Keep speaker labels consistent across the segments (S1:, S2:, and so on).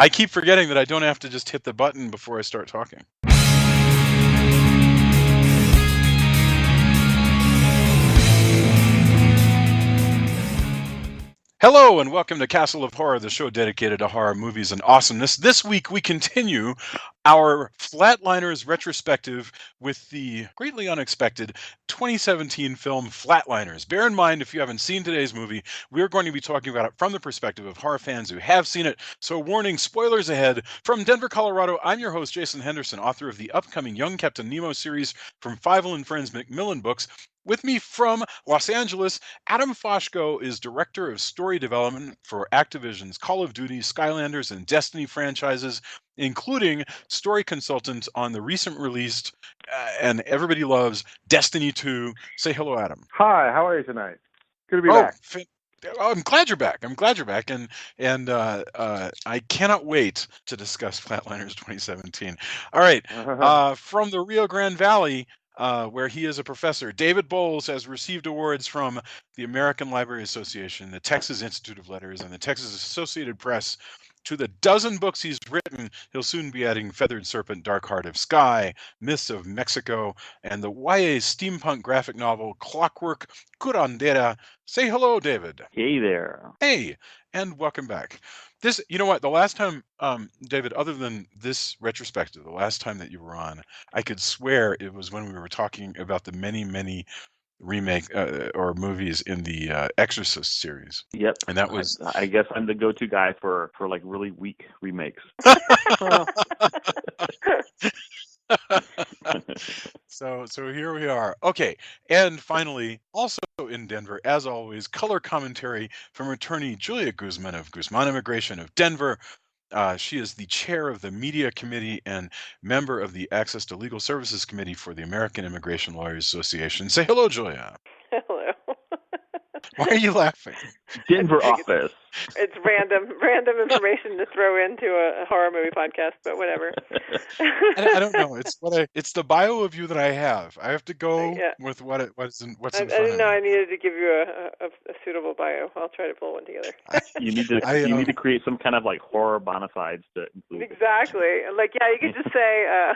S1: I keep forgetting that I don't have to just hit the button before I start talking. Hello and welcome to Castle of Horror, the show dedicated to horror movies and awesomeness. This week we continue our Flatliners Retrospective with the greatly unexpected 2017 film Flatliners. Bear in mind, if you haven't seen today's movie, we're going to be talking about it from the perspective of horror fans who have seen it. So warning, spoilers ahead. From Denver, Colorado, I'm your host, Jason Henderson, author of the upcoming Young Captain Nemo series from Fievel and Friends Macmillan Books. With me from Los Angeles, Adam Foshko is Director of Story Development for Activision's Call of Duty, Skylanders, and Destiny franchises, including story consultant on the recent released and everybody loves Destiny 2. Say hello, Adam.
S2: Hi, how are you tonight? Good to be back.
S1: I'm glad you're back. And I cannot wait to discuss Flatliners 2017. All right, from the Rio Grande Valley, where he is a professor, David Bowles has received awards from the American Library Association, the Texas Institute of Letters, and the Texas Associated Press. To the dozen books he's written, he'll soon be adding Feathered Serpent, Dark Heart of Sky, Myths of Mexico, and the YA steampunk graphic novel Clockwork Curandera. Say hello, David.
S3: Hey there.
S1: Hey, and welcome back. You know what, the last time, David, other than this retrospective, the last time that you were on, I could swear it was when we were talking about the many remake or movies in the Exorcist series.
S3: Yep.
S1: And that was
S3: I guess I'm the go-to guy for like really weak remakes.
S1: So here we are. Okay, and finally, also in Denver, as always, color commentary from attorney Julia Guzman of Guzman Immigration of Denver. She is the chair of the Media Committee and member of the Access to Legal Services Committee for the American Immigration Lawyers Association. Say hello, Julia.
S4: Hello.
S1: Why are you laughing?
S3: Denver office.
S4: It's random information to throw into a horror movie podcast, but whatever.
S1: I don't know. It's the bio of you that I have. I have to go with what's in front of me.
S4: I didn't know I needed to give you a suitable bio. I'll try to pull one together.
S3: You need to create some kind of like horror bona fides to include.
S4: Exactly. Like you could just say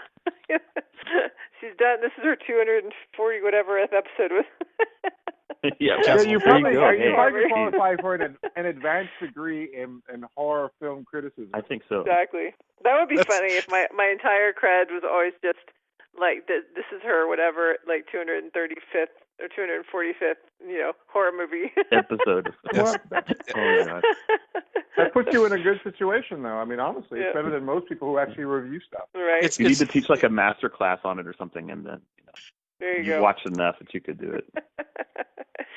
S4: she's done. This is her 240 whatever episode with.
S3: Yeah,
S2: you probably qualify for an advanced degree in horror film criticism.
S3: I think so.
S4: Exactly. That would be funny if my entire cred was always just like this is her whatever, like 235th or 245th, horror movie
S3: episode.
S2: Well, that puts you in a good situation, though. I mean, honestly, it's better than most people who actually review stuff.
S4: Right.
S3: You need to teach like a master class on it or something, and then
S4: there you go.
S3: Watch enough that you could do it.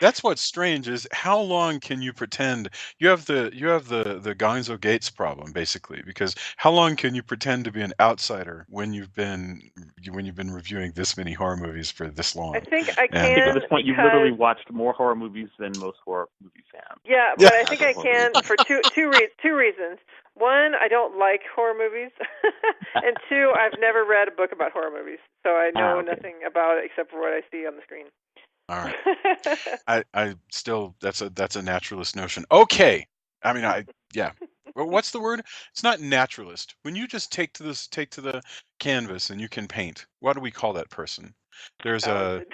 S1: That's what's strange is how long can you pretend you have the Gonzo Gates problem basically, because how long can you pretend to be an outsider when you've been reviewing this many horror movies for this long?
S4: I think I can.
S3: I think at this point you've literally watched more horror movies than most horror movie fans.
S4: Yeah, but I think I can for two reasons. One, I don't like horror movies, and two, I've never read a book about horror movies, so I know nothing about it except for what I see on the screen.
S1: All right. I still that's a naturalist notion. Okay. I mean Well, what's the word? It's not naturalist. When you just take to the canvas and you can paint. What do we call that person? There's right.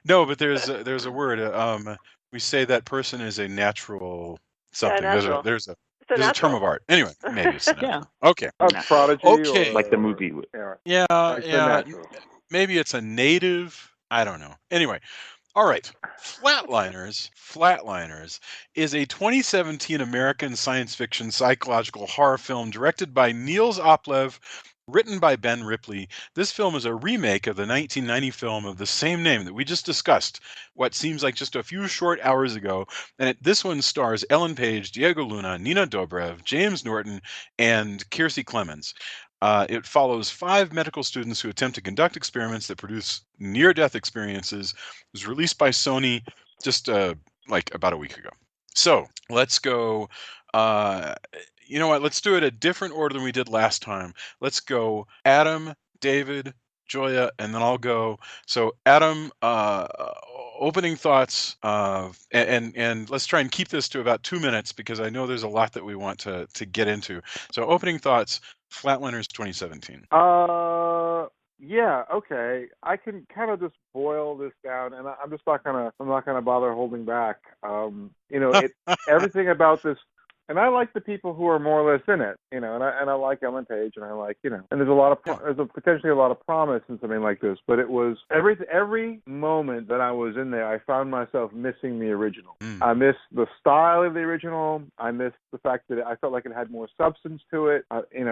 S1: No, but there's a word. We say that person is a natural something.
S4: Yeah,
S1: There's a term of art. Anyway, maybe it's Okay.
S2: Prodigy.
S1: Okay.
S3: Like the movie.
S1: Yeah. Maybe it's a native. I don't know. Anyway, all right. Flatliners is a 2017 American science fiction psychological horror film directed by Niels Oplev, written by Ben Ripley. This film is a remake of the 1990 film of the same name that we just discussed, what seems like just a few short hours ago. And this one stars Ellen Page, Diego Luna, Nina Dobrev, James Norton, and Kiersey Clemens. It follows 5 medical students who attempt to conduct experiments that produce near-death experiences. It was released by Sony just like about a week ago. So let's go. You know what? Let's do it a different order than we did last time. Let's go Adam, David, Julia, and then I'll go. So Adam, opening thoughts, and let's try and keep this to about 2 minutes because I know there's a lot that we want to get into. So opening thoughts, Flatliners 2017.
S2: Yeah, okay. I can kind of just boil this down, and I'm not gonna bother holding back. Everything about this. And I like the people who are more or less in it, and I like Ellen Page, and I like, and there's potentially a lot of promise in something like this. But it was every moment that I was in there, I found myself missing the original. I missed the style of the original. I missed the fact that I felt like it had more substance to it,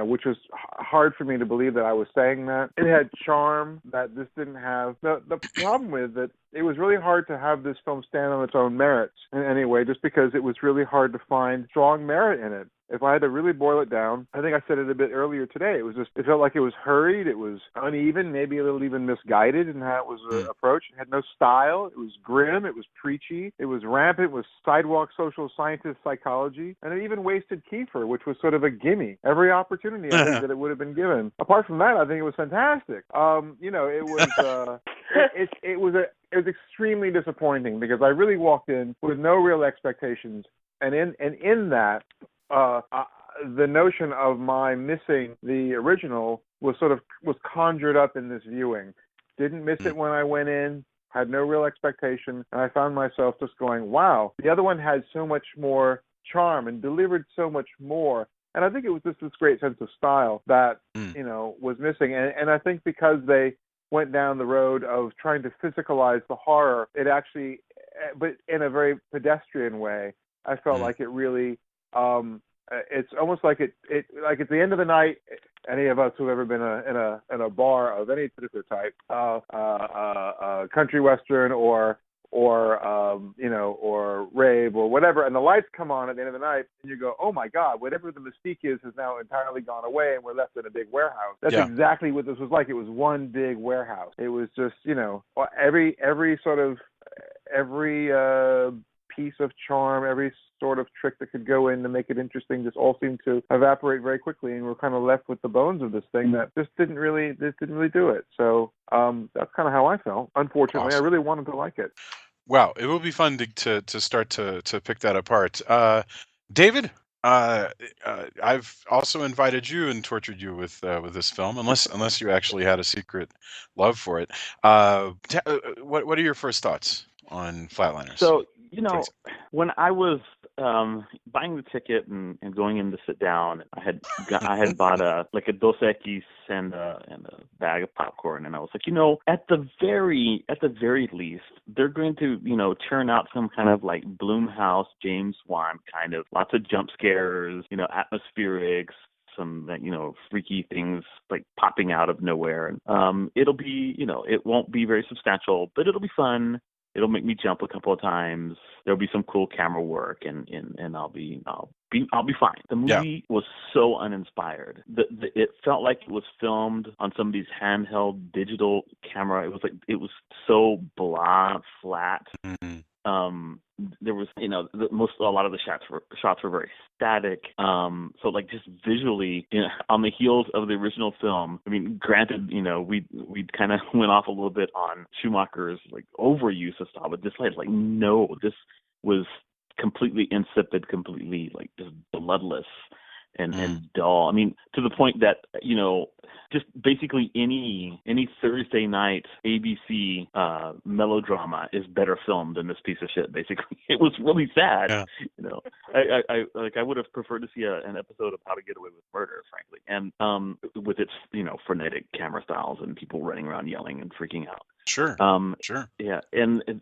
S2: which was hard for me to believe that I was saying that. It had charm that this didn't have. The problem with it, it was really hard to have this film stand on its own merits in any way, just because it was really hard to find strong merit in it. If I had to really boil it down, I think I said it a bit earlier today. It felt like it was hurried, it was uneven, maybe a little even misguided in how it was approached. It had no style. It was grim. It was preachy. It was rampant with sidewalk social scientist psychology, and it even wasted Kiefer, which was sort of a gimme. Every opportunity I think that it would have been given. Apart from that, I think it was fantastic. It was extremely disappointing because I really walked in with no real expectations, and in that, the notion of my missing the original was conjured up in this viewing. Didn't miss it when I went in, had no real expectation, and I found myself just going, wow, the other one had so much more charm and delivered so much more. And I think it was just this great sense of style that, was missing. And I think because they went down the road of trying to physicalize the horror, it actually, but in a very pedestrian way, I felt like it really, it's almost like like at the end of the night, any of us who've ever been in a bar of any particular type, country western or rave or whatever, and the lights come on at the end of the night, and you go, oh my God, whatever the mystique is has now entirely gone away, and we're left in a big warehouse. That's exactly what this was like. It was one big warehouse. It was just, every piece of charm, every sort of trick that could go in to make it interesting just all seemed to evaporate very quickly, and we're kind of left with the bones of this thing that just didn't really do it. So that's kind of how I felt. Unfortunately, awesome. I really wanted to like it.
S1: Wow, it will be fun to start to pick that apart. David, I've also invited you and tortured you with this film, unless you actually had a secret love for it. What are your first thoughts on Flatliners?
S3: So, when I was buying the ticket and going in to sit down, I had bought a Dos Equis and a bag of popcorn, and I was like, at the very least, they're going to churn out some kind of like Blumhouse, James Wan kind of lots of jump scares, atmospherics, some freaky things like popping out of nowhere. It'll be it won't be very substantial, but it'll be fun. It'll make me jump a couple of times. There'll be some cool camera work, and I'll be fine. The movie was so uninspired. It felt like it was filmed on somebody's handheld digital camera. It was so blah, flat. Mm-hmm. There was, a lot of the shots were very static. So like just visually, on the heels of the original film. I mean, granted, we kind of went off a little bit on Schumacher's like overuse of style, but this this was completely insipid, completely like just bloodless and dull. I mean, to the point that just basically any Thursday night ABC melodrama is better filmed than this piece of shit. Basically, it was really sad. Yeah. I would have preferred to see an episode of How to Get Away with Murder, frankly, and with its frenetic camera styles and people running around yelling and freaking out.
S1: Sure. Sure.
S3: Yeah, and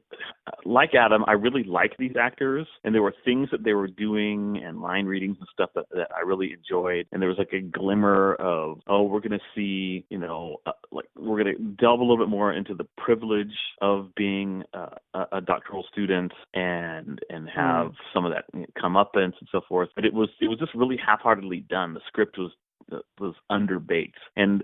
S3: like Adam, I really like these actors, and there were things that they were doing and line readings and stuff that I really enjoyed. And there was like a glimmer of, we're going to see, we're going to delve a little bit more into the privilege of being a doctoral student and have some of that comeuppance and so forth. But it was just really half-heartedly done. The script was underbaked, and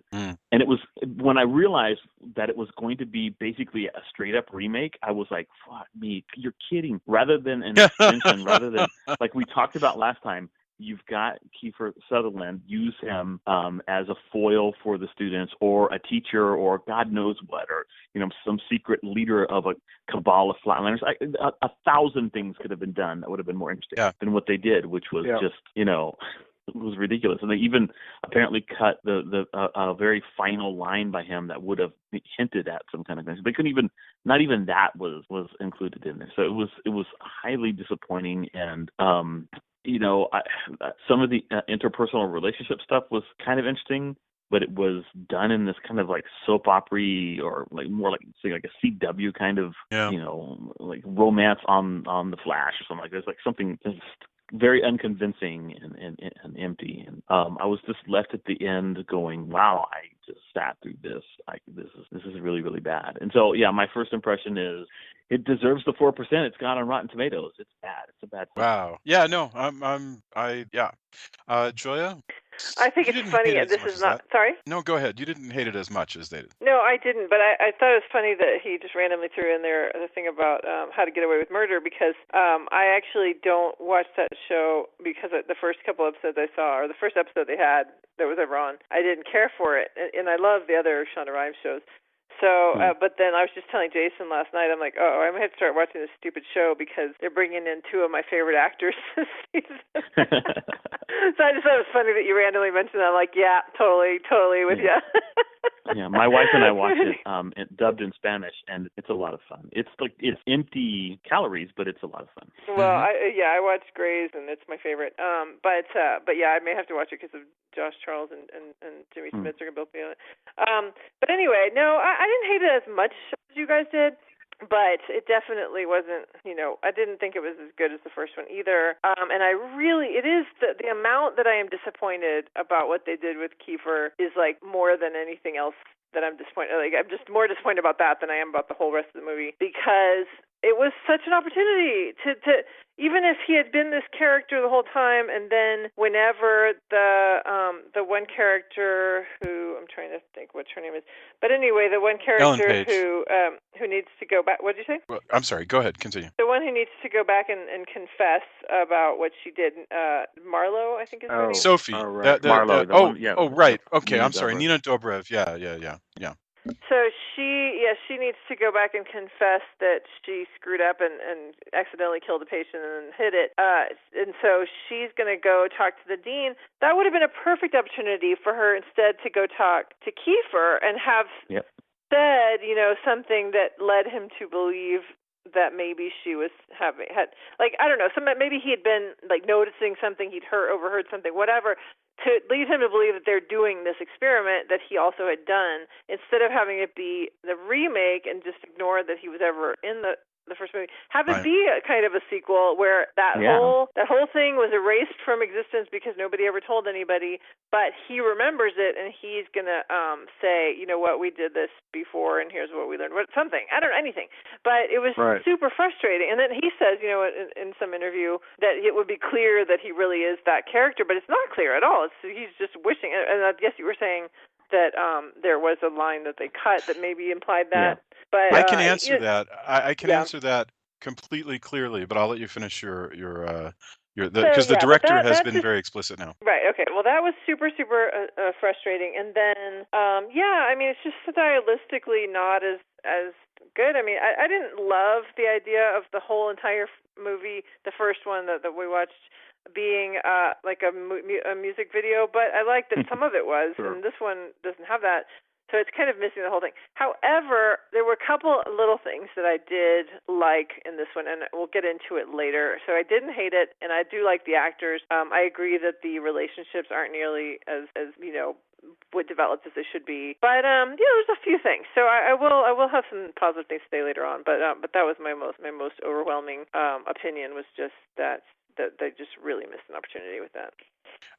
S3: it was when I realized that it was going to be basically a straight up remake, I was like, fuck me, you're kidding. Rather than an extension, rather than like we talked about last time, you've got Kiefer Sutherland use him as a foil for the students, or a teacher, or God knows what, or some secret leader of a cabal of flatliners. A thousand things could have been done that would have been more interesting than what they did, which was just it was ridiculous. And they even apparently cut the very final line by him that would have hinted at some kind of thing. They couldn't even, not even that was included in there. So it was highly disappointing. And some of the interpersonal relationship stuff was kind of interesting, but it was done in this kind of like soap opera, or like more like, say, like a CW kind of like romance on the Flash or something like that. It's like something just very unconvincing and empty. And I was just left at the end going, wow, I just sat through this. This is really, really bad. And so, my first impression is it deserves the 4% it's got on Rotten Tomatoes. It's bad. It's a bad film.
S1: Wow. Yeah, no, Joya?
S4: I think it's funny. This is not. Sorry?
S1: No, go ahead. You didn't hate it as much as they did.
S4: No, I didn't. But I thought it was funny that he just randomly threw in there the thing about How to Get Away with Murder, because I actually don't watch that show because the first couple episodes I saw, or the first episode they had that was ever on, I didn't care for it. And I love the other Shonda Rhimes shows. So, but then I was just telling Jason last night, I'm like, I'm going to have to start watching this stupid show because they're bringing in two of my favorite actors this season. So I just thought it was funny that you randomly mentioned that. I'm like, yeah, totally with you.
S3: Yeah, my wife and I watched it dubbed in Spanish, and it's a lot of fun. It's empty calories, but it's a lot of fun.
S4: Well, I watched Grey's, and it's my favorite. But I may have to watch it because of Josh Charles and Jimmy Smits are going to both be on it. But anyway, no, I didn't hate it as much as you guys did. But it definitely wasn't, I didn't think it was as good as the first one either. And it is the amount that I am disappointed about what they did with Kiefer is like more than anything else that I'm disappointed. Like, I'm just more disappointed about that than I am about the whole rest of the movie, because it was such an opportunity to even if he had been this character the whole time, and then whenever the one character who, I'm trying to think what her name is, but anyway, the one character who needs to go back. What did you say?
S1: Well, I'm sorry. Go ahead. Continue.
S4: The one who needs to go back and confess about what she did. Marlo, I think is her name.
S1: Sophie.
S3: Oh, right. Marlo.
S1: Right. Okay.
S3: Nina
S1: I'm sorry.
S3: Dobrev.
S1: Nina Dobrev. Yeah.
S4: So she needs to go back and confess that she screwed up and accidentally killed a patient and hid it. And so she's going to go talk to the dean. That would have been a perfect opportunity for her instead to go talk to Kiefer and have said, something that led him to believe that maybe she had I don't know, maybe he had been like noticing something, he'd overheard something, whatever, to lead him to believe that they're doing this experiment that he also had done, instead of having it be the remake and just ignore that he was ever in the first movie. Have it be a kind of a sequel where that whole thing was erased from existence because nobody ever told anybody, but he remembers it and he's gonna say, you know what, we did this before and here's what we learned. Something. I don't know, anything. But it was super frustrating. And then he says, in some interview that it would be clear that he really is that character, but it's not clear at all. He's just wishing, and I guess you were saying that there was a line that they cut that maybe implied that. But
S1: I can answer that. I can answer that completely clearly, but I'll let you finish because the director has been very explicit now.
S4: Right. Okay. Well, that was super frustrating. And then it's just stylistically not as good. I mean, I didn't love the idea of the whole entire movie, the first one that we watched, being like a music video, but I like that some of it was, and this one doesn't have that, so it's kind of missing the whole thing. However, there were a couple little things that I did like in this one, and we'll get into it later. So I didn't hate it, and I do like the actors. I agree that the relationships aren't nearly as would developed as they should be, but there's a few things. So I will have some positive things to say later on, but that was my most overwhelming opinion, was just that they just really missed an opportunity with that.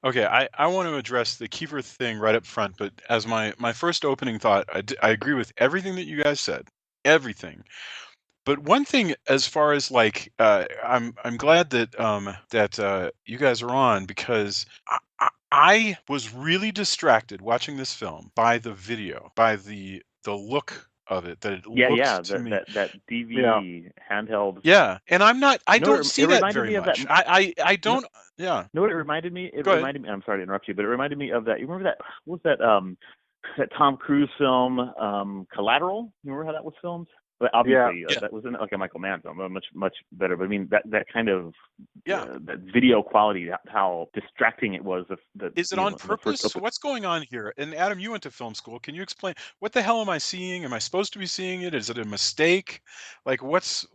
S1: Okay, I want to address the Kiefer thing right up front, but as my first opening thought, I agree with everything that you guys said, everything. But one thing, as far as like, I'm glad that you guys are on, because I was really distracted watching this film by the video, by the look of it, that it looked to me.
S3: That DV handheld.
S1: Yeah, and I don't see that very much. I don't. Yeah.
S3: You know what it reminded me?
S1: Go ahead.
S3: I'm sorry to interrupt you, but it reminded me of that. You remember that? What was that Tom Cruise film, Collateral? You remember how that was filmed? But obviously, that wasn't like a Michael Mann film, much better. But I mean, that kind of that video quality, how distracting it was.
S1: Is it on purpose? What's going on here? And Adam, you went to film school. Can you explain what the hell am I seeing? Am I supposed to be seeing it? Is it a mistake? Like, what's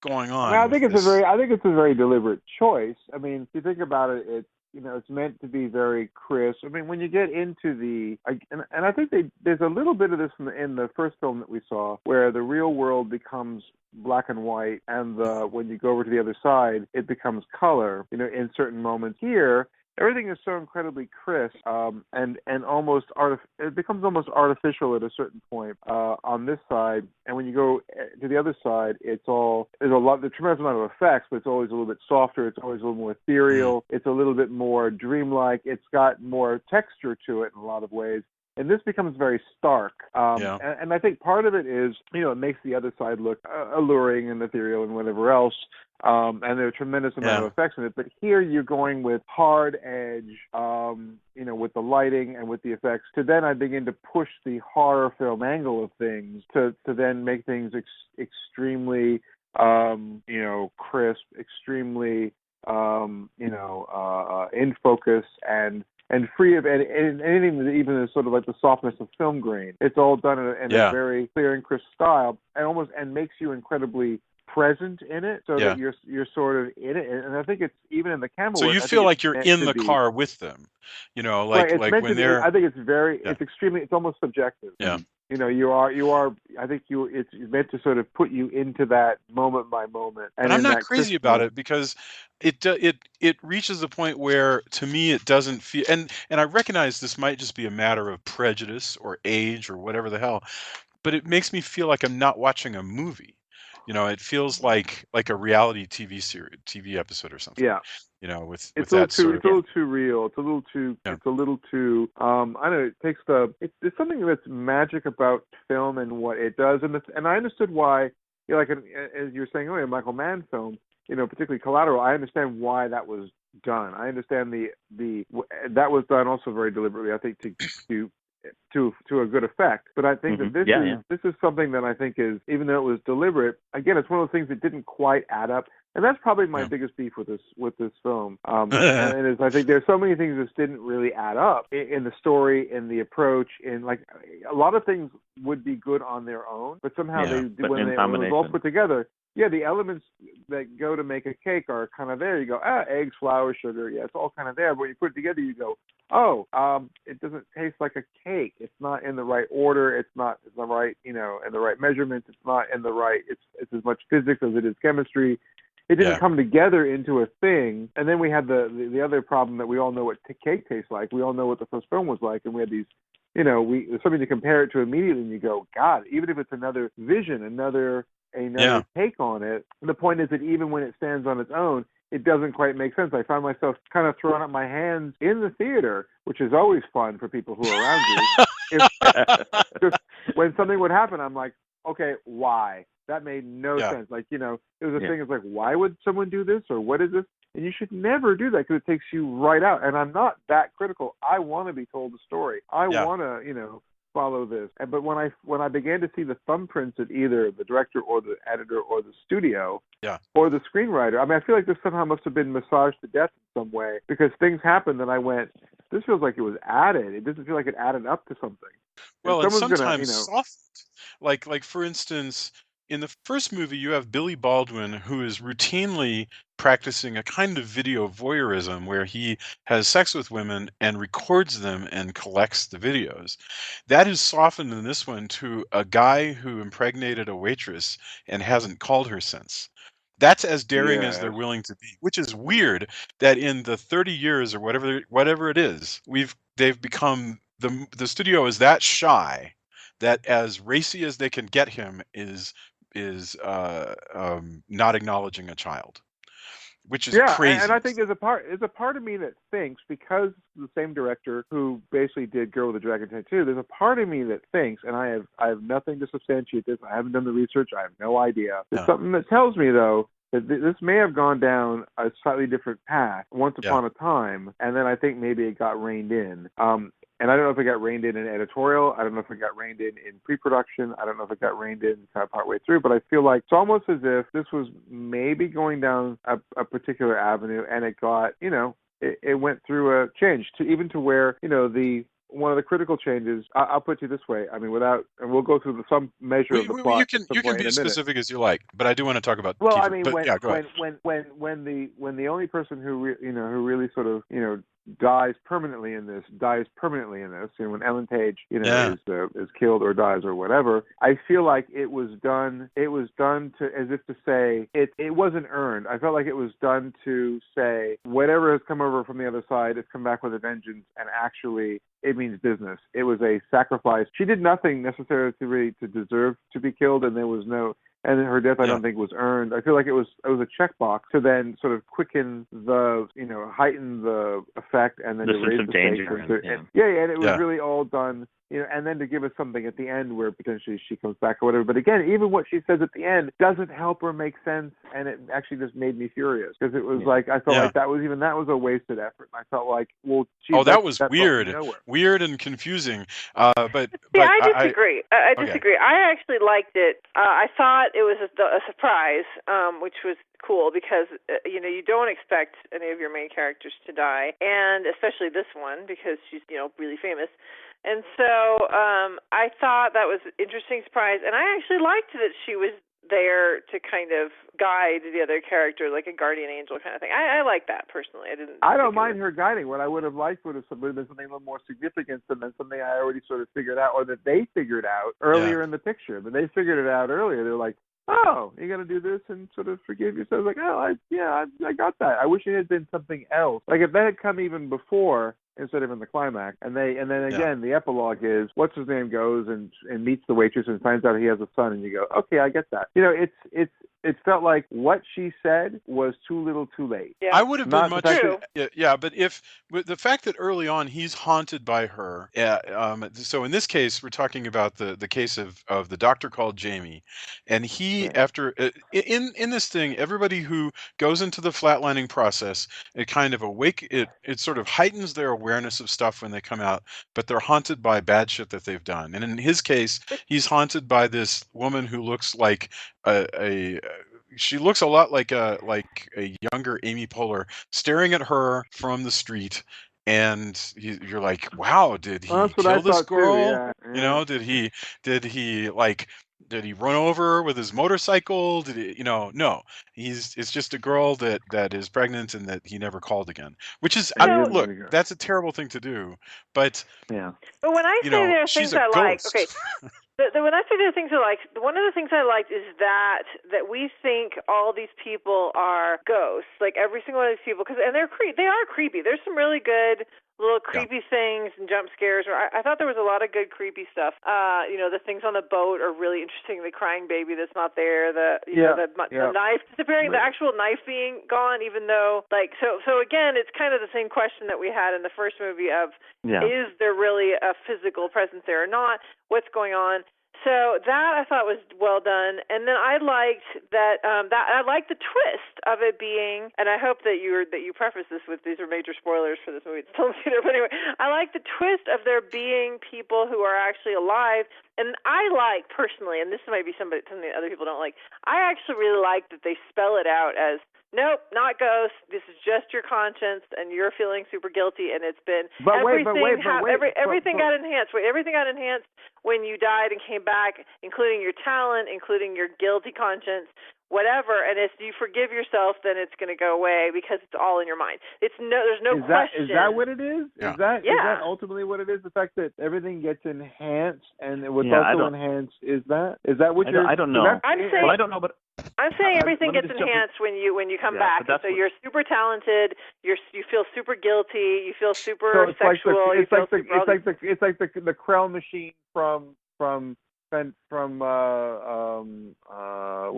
S1: going on?
S2: I think it's a very deliberate choice. I mean, if you think about it, it's meant to be very crisp. I mean, when you get into and I think there's a little bit of this in the first film that we saw, where the real world becomes black and white, and when you go over to the other side, it becomes color. In certain moments here, everything is so incredibly crisp, and almost it becomes almost artificial at a certain point on this side. And when you go to the other side, there's a tremendous amount of effects, but it's always a little bit softer. It's always a little more ethereal. It's a little bit more dreamlike. It's got more texture to it in a lot of ways. And this becomes very stark. And I think part of it is, it makes the other side look alluring and ethereal and whatever else. And there's a tremendous amount of effects in it. But here you're going with hard edge, with the lighting and with the effects, to then I begin to push the horror film angle of things to then make things extremely, crisp, extremely, in focus and free of anything that even is sort of like the softness of film grain. It's all done in a very clear and crisp style, and makes you incredibly present in it, so that you're sort of in it. And I think it's even in the camera.
S1: So you feel like you're in the car with them, like when they're.
S2: I think it's almost subjective.
S1: Yeah.
S2: You are. I think it's meant to sort of put you into that moment by moment.
S1: And I'm not crazy about it, because it reaches a point where, to me, it doesn't feel. And I recognize this might just be a matter of prejudice or age or whatever the hell, but it makes me feel like I'm not watching a movie. It feels like a reality TV episode or something.
S2: Yeah.
S1: With
S2: it's
S1: that
S2: a little too real. It's a little too. I don't know. There's something that's magic about film and what it does, and I understood why. Like as you were saying earlier, Michael Mann film, particularly Collateral. I understand why that was done. I understand that was done also very deliberately. I think to a good effect. But I think that this is something that I think is, even though it was deliberate, again, it's one of those things that didn't quite add up. And that's probably my biggest beef with this film. And I think there's so many things that didn't really add up in the story, in the approach, in like a lot of things would be good on their own, but somehow when it was all put together, the elements that go to make a cake are kind of there. You go, eggs, flour, sugar, it's all kind of there. But when you put it together, you go, it doesn't taste like a cake. It's not in the right order. It's not in the right, in the right measurements. It's not in the right. It's as much physics as it is chemistry. It didn't come together into a thing. And then we had the other problem that we all know what cake tastes like. We all know what the first film was like, and we had these. There's something to compare it to immediately, and you go, God, even if it's another vision, another take on it. The point is that even when it stands on its own, it doesn't quite make sense. I found myself kind of throwing up my hands in the theater, which is always fun for people who are around you. Just when something would happen, I'm like, okay, why? That made no sense. Like, it was a thing. It's like, why would someone do this, or what is this? And you should never do that, because it takes you right out. And I'm not that critical. I want to be told the story. I want to, follow this. But when I began to see the thumbprints of either the director or the editor or the studio or the screenwriter, I mean, I feel like this somehow must have been massaged to death in some way, because things happened and I went, this feels like it was added. It doesn't feel like it added up to something.
S1: Well, and sometimes soft. Like for instance, in the first movie, you have Billy Baldwin, who is routinely practicing a kind of video voyeurism where he has sex with women and records them and collects the videos. That is softened in this one to a guy who impregnated a waitress and hasn't called her since. That's as daring as they're willing to be, which is weird that in the 30 years or whatever it is, they've become, the studio is that shy that as racy as they can get him is not acknowledging a child, which is crazy.
S2: And I think there's a part of me that thinks, because the same director who basically did Girl with the Dragon Tattoo, there's a part of me that thinks, and I have nothing to substantiate this. I haven't done the research. I have no idea. There's something that tells me, though, that this may have gone down a slightly different path once upon a time, and then I think maybe it got reined in. And I don't know if it got reined in editorial. I don't know if it got reined in pre-production. I don't know if it got reined in kind of partway through. But I feel like it's almost as if this was maybe going down a particular avenue, and it got, it went through a change even to where, one of the critical changes, I'll put it this way. I mean, and we'll go through some measure of the plot.
S1: You can be as specific as you like, but I do want to talk about.
S2: Well,
S1: Kiefer,
S2: I mean,
S1: go ahead.
S2: when the only person who really sort of dies permanently in this, when Ellen Page is killed or dies or whatever, I feel like it was done to, as if to say it wasn't earned. I felt like it was done to say whatever has come over from the other side has come back with a vengeance, and actually it means business. It was a sacrifice. She did nothing necessarily to deserve to be killed, and there was no. And her death, I don't think, was earned. I feel like it was a checkbox to then sort of quicken the, heighten the effect, and then to raise the stakes. And it was really all done, and then to give us something at the end where potentially she comes back or whatever. But again, even what she says at the end doesn't help or make sense, and it actually just made me furious because it was like I felt like that was a wasted effort. And I felt like, well,
S1: that was weird and confusing. But
S4: I disagree. I disagree. I actually liked it. I thought it was a surprise, which was cool because you don't expect any of your main characters to die, and especially this one because she's really famous. And so I thought that was an interesting surprise, and I actually liked that she was there to kind of guide the other character, like a guardian angel kind of thing. I like that personally.
S2: I don't mind her guiding. What I would have liked would have been something a little more significant than something I already sort of figured out, or that they figured out earlier in the picture. But they figured it out earlier. They're like, oh, you got to do this and sort of forgive yourself. Like, oh, I got that. I wish it had been something else. Like if that had come even before, instead of in the climax, and then again the epilogue is what's his name goes and meets the waitress and finds out he has a son, and you go, okay, I get that. It felt like what she said was too little, too late.
S1: Yeah. I would have been much. But if the fact that early on he's haunted by her. So in this case, we're talking about the case of the doctor called Jamie, and he after in this thing, everybody who goes into the flatlining process, it kind of it sort of heightens their awareness of stuff when they come out, but they're haunted by bad shit that they've done. And in his case, he's haunted by this woman who looks like she looks a lot like a younger Amy Poehler staring at her from the street, and you're like, wow, did he kill this girl? Too, did he run over with his motorcycle? Did he, no, it's just a girl that is pregnant and that he never called again, which is, look, that's a terrible thing to do, but
S4: But when I say there are things I like, okay. When I say there are things I like, one of the things I liked is that we think all these people are ghosts, like every single one of these people, and they are creepy. There's some really good little creepy things and jump scares. I thought there was a lot of good creepy stuff. The things on the boat are really interesting. The crying baby that's not there. The knife disappearing. The actual knife being gone. Even though so again, it's kind of the same question that we had in the first movie of is there really a physical presence there or not? What's going on? So that I thought was well done, and then I liked that I liked the twist of it being, and I hope that you preface this with these are major spoilers for this movie. It's still theater, but anyway, I like the twist of there being people who are actually alive, and I like personally, and this might be something other people don't like. I actually really like that they spell it out as, nope, not ghosts. This is just your conscience, and you're feeling super guilty, and it's been everything got enhanced. Everything got enhanced when you died and came back, including your talent, including your guilty conscience, whatever. And if you forgive yourself, then it's going to go away because it's all in your mind. There's no question.
S2: Is that what it is?
S1: Yeah.
S2: Is that ultimately what it is? The fact that everything gets enhanced, and what's also enhanced is that what you're?
S3: I don't know. I don't know, but
S4: I'm saying everything gets enhanced when you come back. So you're super talented. You feel super guilty. You feel super sexual.
S2: It's like the Krell machine from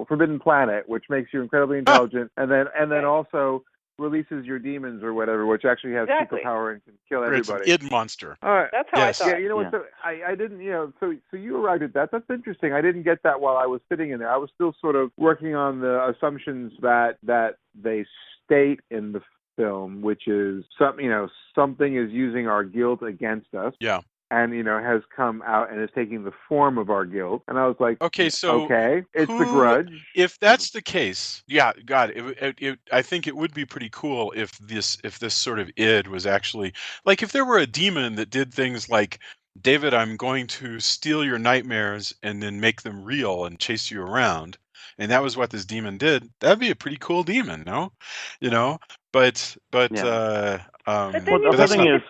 S2: Forbidden Planet, which makes you incredibly intelligent, and then also releases your demons or whatever, which actually has superpower and can kill everybody.
S1: It's an id monster.
S2: All right.
S4: That's how I thought.
S2: Yeah, you know what? So I didn't, so you arrived at that. That's interesting. I didn't get that while I was sitting in there. I was still sort of working on the assumptions that they state in the film, which is something is using our guilt against us.
S1: Yeah.
S2: And has come out and is taking the form of our guilt. And I was like,
S1: okay,
S2: it's The Grudge.
S1: If that's the case, God, I think it would be pretty cool if this sort of id was actually like if there were a demon that did things like, David, I'm going to steal your nightmares and then make them real and chase you around. And that was what this demon did. That'd be a pretty cool demon, no? But
S4: then the thing is,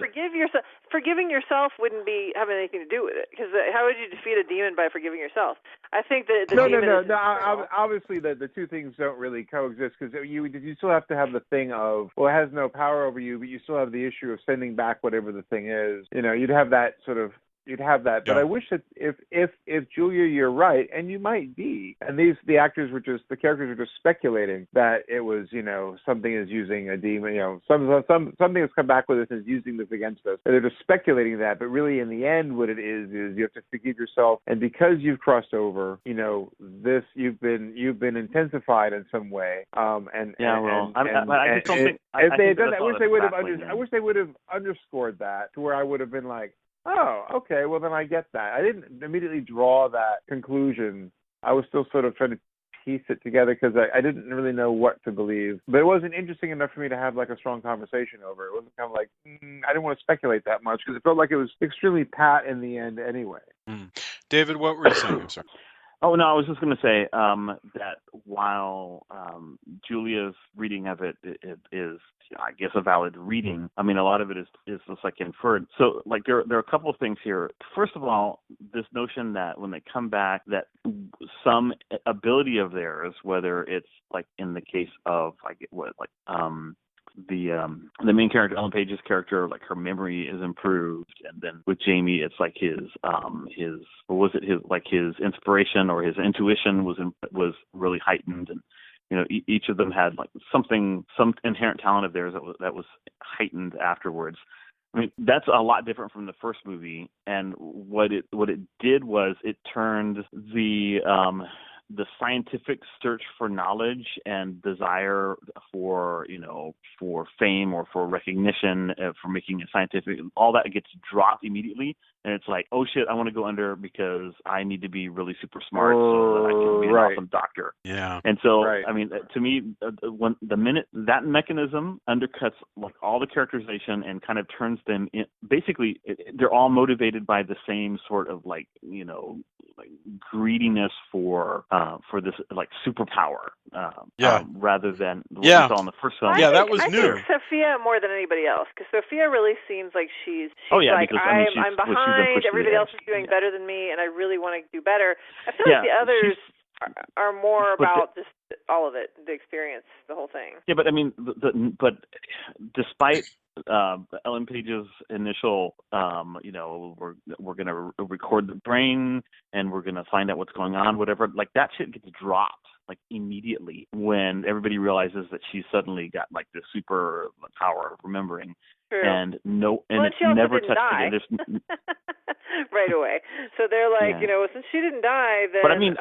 S4: forgiving yourself wouldn't be having anything to do with it, because how would you defeat a demon by forgiving yourself? I think that the demon is
S2: obviously the two things don't really coexist, because you still have to have the thing of, well, it has no power over you, but you still have the issue of sending back whatever the thing is. You'd have that sort of. You'd have that, but I wish that if Julia, you're right, and you might be, and the characters were just speculating that it was, something is using a demon, something has come back with us and is using this against us. And they're just speculating that, but really in the end, what it is you have to forgive yourself, and because you've crossed over, this you've been intensified in some way. I just don't think if they had done that, I wish they would have underscored that to where I would have been like, oh, okay, well then I get that. I didn't immediately draw that conclusion. I was still sort of trying to piece it together because I didn't really know what to believe. But it wasn't interesting enough for me to have like a strong conversation over. It wasn't kind of like, I didn't want to speculate that much because it felt like it was extremely pat in the end anyway.
S1: David, what were you saying? I'm sorry.
S3: Oh, no, I was just going to say that while Julia's reading of it is, I guess, a valid reading, I mean, a lot of it is just like inferred. So, like, there are a couple of things here. First of all, this notion that when they come back, that some ability of theirs, whether it's like in the case of, the main character, Ellen Page's character, like her memory is improved, and then with Jamie, it's like his inspiration or his intuition was really heightened, and each of them had like some inherent talent of theirs that was heightened afterwards. I mean, that's a lot different from the first movie, and what it did was it turned the scientific search for knowledge and desire for fame or for recognition, for making it scientific, all that gets dropped immediately. And it's like, oh shit, I want to go under because I need to be really super smart so that I can be an awesome doctor.
S1: Yeah.
S3: And so, I mean, to me, when the minute that mechanism undercuts like all the characterization and kind of turns them in, basically, they're all motivated by the same sort of like greediness for this like superpower, rather than what we saw in the first film.
S1: That was new.
S4: I think Sophia more than anybody else, because Sophia really seems like she's like,
S3: because
S4: I'm behind, everybody else is doing better than me, and I really want to do better. I feel like the others are more about just all of it, the experience, the whole thing.
S3: Yeah, but I mean, but despite Ellen Page's initial, we're going to record the brain and we're going to find out what's going on, whatever, like that shit gets dropped like immediately when everybody realizes that she's suddenly got like the super power of remembering.
S4: True.
S3: And
S4: it
S3: never
S4: touched
S3: it.
S4: Right away. So they're like, since she didn't die, then.
S3: But I mean,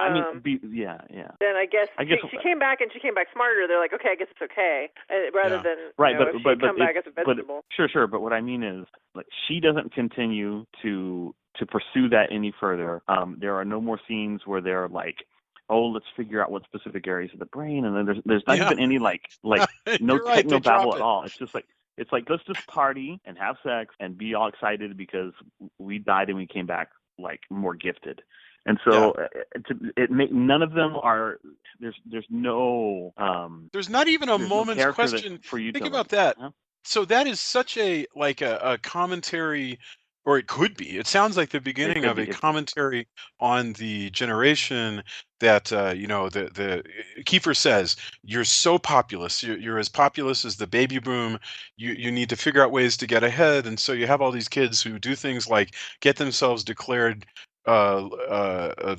S4: Then I guess she came back, and she came back smarter. They're like, okay, I guess it's okay, rather than come back as a vegetable.
S3: Sure. But what I mean is, like, she doesn't continue to pursue that any further. There are no more scenes where they're like, oh, let's figure out what specific areas of the brain, and then there's not even any like no techno babble at all. It's just like. It's like, let's just party and have sex and be all excited because we died and we came back like more gifted. And so none of them are, there's no...
S1: there's not even a moment's question.
S3: For you.
S1: Think about that. Huh? So that is such a commentary, or it could be. It sounds like the beginning of a commentary on the generation that, the Kiefer says, you're so populous. You're as populous as the baby boom. You need to figure out ways to get ahead. And so you have all these kids who do things like get themselves declared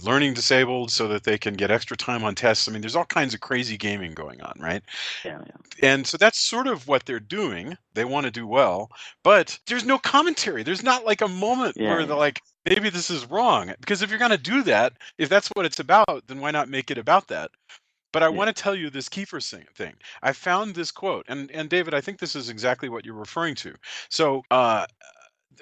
S1: learning disabled so that they can get extra time on tests. I mean, there's all kinds of crazy gaming going on, right?
S3: Yeah.
S1: And so that's sort of what they're doing. They want to do well, but there's no commentary. There's not like a moment where they're like, maybe this is wrong. Because if you're going to do that, if that's what it's about, then why not make it about that? But I want to tell you this Kiefer thing. I found this quote, and David, I think this is exactly what you're referring to. So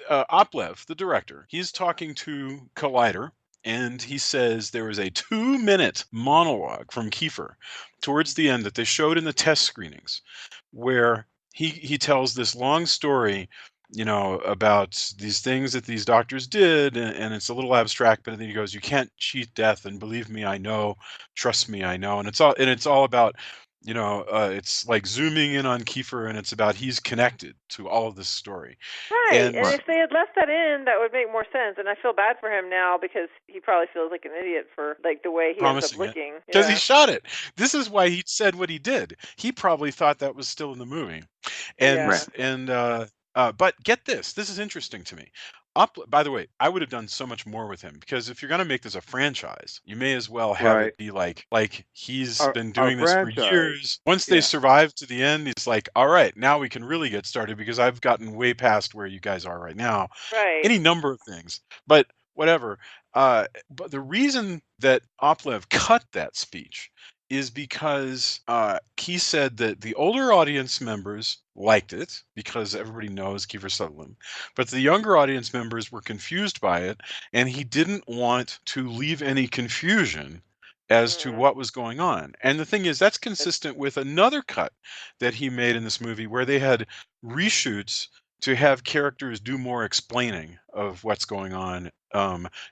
S1: Oplev, the director, he's talking to Collider, and he says there was a 2-minute monologue from Kiefer towards the end that they showed in the test screenings, where he tells this long story, about these things that these doctors did, and it's a little abstract, but then he goes, "You can't cheat death, and believe me, I know. Trust me, I know." And it's all about, it's like zooming in on Kiefer, and it's about he's connected to all of this story.
S4: Right, and if they had left that in, that would make more sense. And I feel bad for him now because he probably feels like an idiot for like the way he ends up looking.
S1: Because he shot it. This is why he said what he did. He probably thought that was still in the movie. But get this. This is interesting to me. By the way, I would have done so much more with him, because if you're going to make this a franchise, you may as well have it be like he's been doing this for years. Once they survive to the end, he's like, all right, now we can really get started, because I've gotten way past where you guys are right now.
S4: Right.
S1: Any number of things. But whatever. But the reason that Oplev cut that speech is because he said that the older audience members liked it because everybody knows Kiefer Sutherland, but the younger audience members were confused by it, and he didn't want to leave any confusion as to what was going on. And the thing is, that's consistent with another cut that he made in this movie where they had reshoots to have characters do more explaining of what's going on,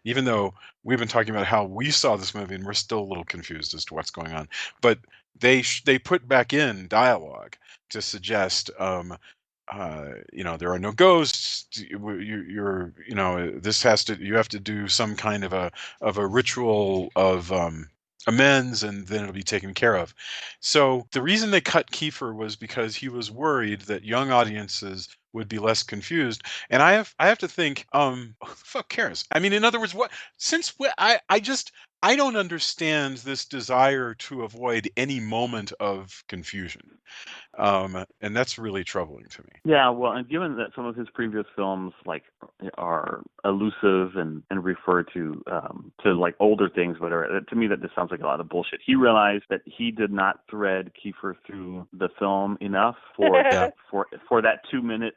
S1: even though we've been talking about how we saw this movie and we're still a little confused as to what's going on. But they put back in dialogue to suggest, there are no ghosts. You have to do some kind of a ritual of amends, and then it'll be taken care of. So the reason they cut Kiefer was because he was worried that young audiences would be less confused. And I have to think, who the fuck cares? I mean, in other words, I don't understand this desire to avoid any moment of confusion. And that's really troubling to me.
S3: Yeah, well, and given that some of his previous films are elusive and refer to like older things, whatever, to me that just sounds like a lot of bullshit. He realized that he did not thread Kiefer through the film enough for that 2 minute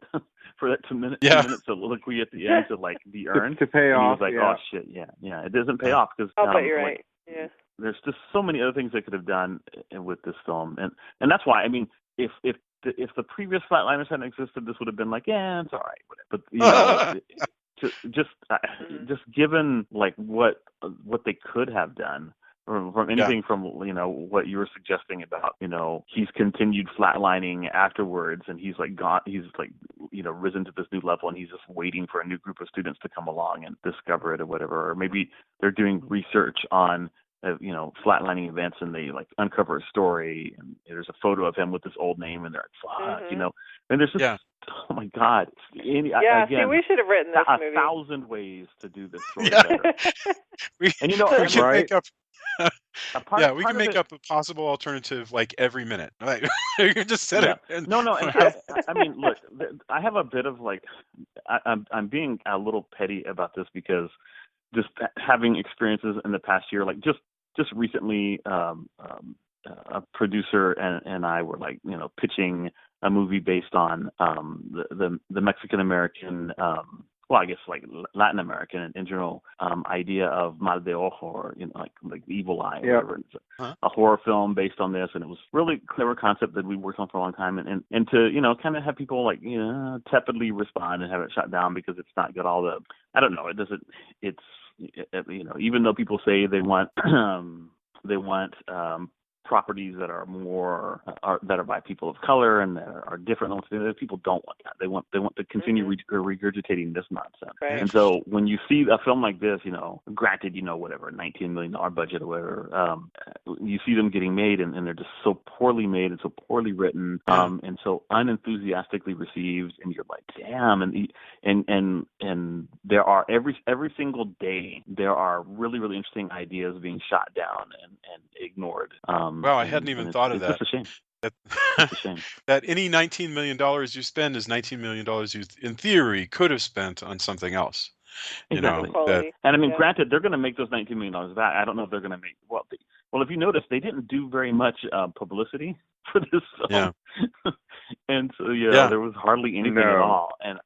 S3: for that 2 minute soliloquy at the end to be earned
S2: to pay off.
S3: He was like, oh shit, yeah, it doesn't pay off because
S4: I'll bet you're right. Yeah.
S3: There's just so many other things they could have done with this film, and that's why, I mean, if the previous Flatliners hadn't existed, this would have been like, yeah, it's all right. But just given what they could have done, from anything from what you were suggesting about he's continued flatlining afterwards, and he's risen to this new level, and he's just waiting for a new group of students to come along and discover it or whatever, or maybe they're doing research on flatlining events, and they uncover a story, and there's a photo of him with this old name, and they're like, fuck, and there's just oh my God,
S4: see, we should have written this movie.
S3: 1,000 ways to do this story better.
S1: We can make up. We can make up a possible alternative every minute. You just said it. And,
S3: no. And I mean, look, I have a bit of I'm being a little petty about this because just having experiences in the past year, just recently, a producer and I were pitching a movie based on the Mexican American, Latin American and in general idea of mal de ojo, or like the evil eye, or whatever. It's a horror film based on this, and it was really clever concept that we worked on for a long time, and to kind of have people tepidly respond and have it shut down because it's not got all the, I don't know, it doesn't, it's even though people say they want properties that are more that are by people of color and that are different. People don't want that. They want to continue regurgitating this nonsense.
S4: Right.
S3: And so when you see a film like this, granted, whatever, $19 million budget or whatever, you see them getting made and they're just so poorly made and so poorly written, and so unenthusiastically received, and you're like, damn. And there are every single day there are really, really interesting ideas being shot down and ignored.
S1: Wow, I hadn't even thought of that.
S3: It's just a shame.
S1: It's a shame. That any $19 million you spend is $19 million you, in theory, could have spent on something else.
S3: Exactly. And I mean, granted, they're going to make those $19 million back. I don't know if they're going to make well. If you notice, they didn't do very much publicity for this film. Yeah. And so there was hardly anything at all. And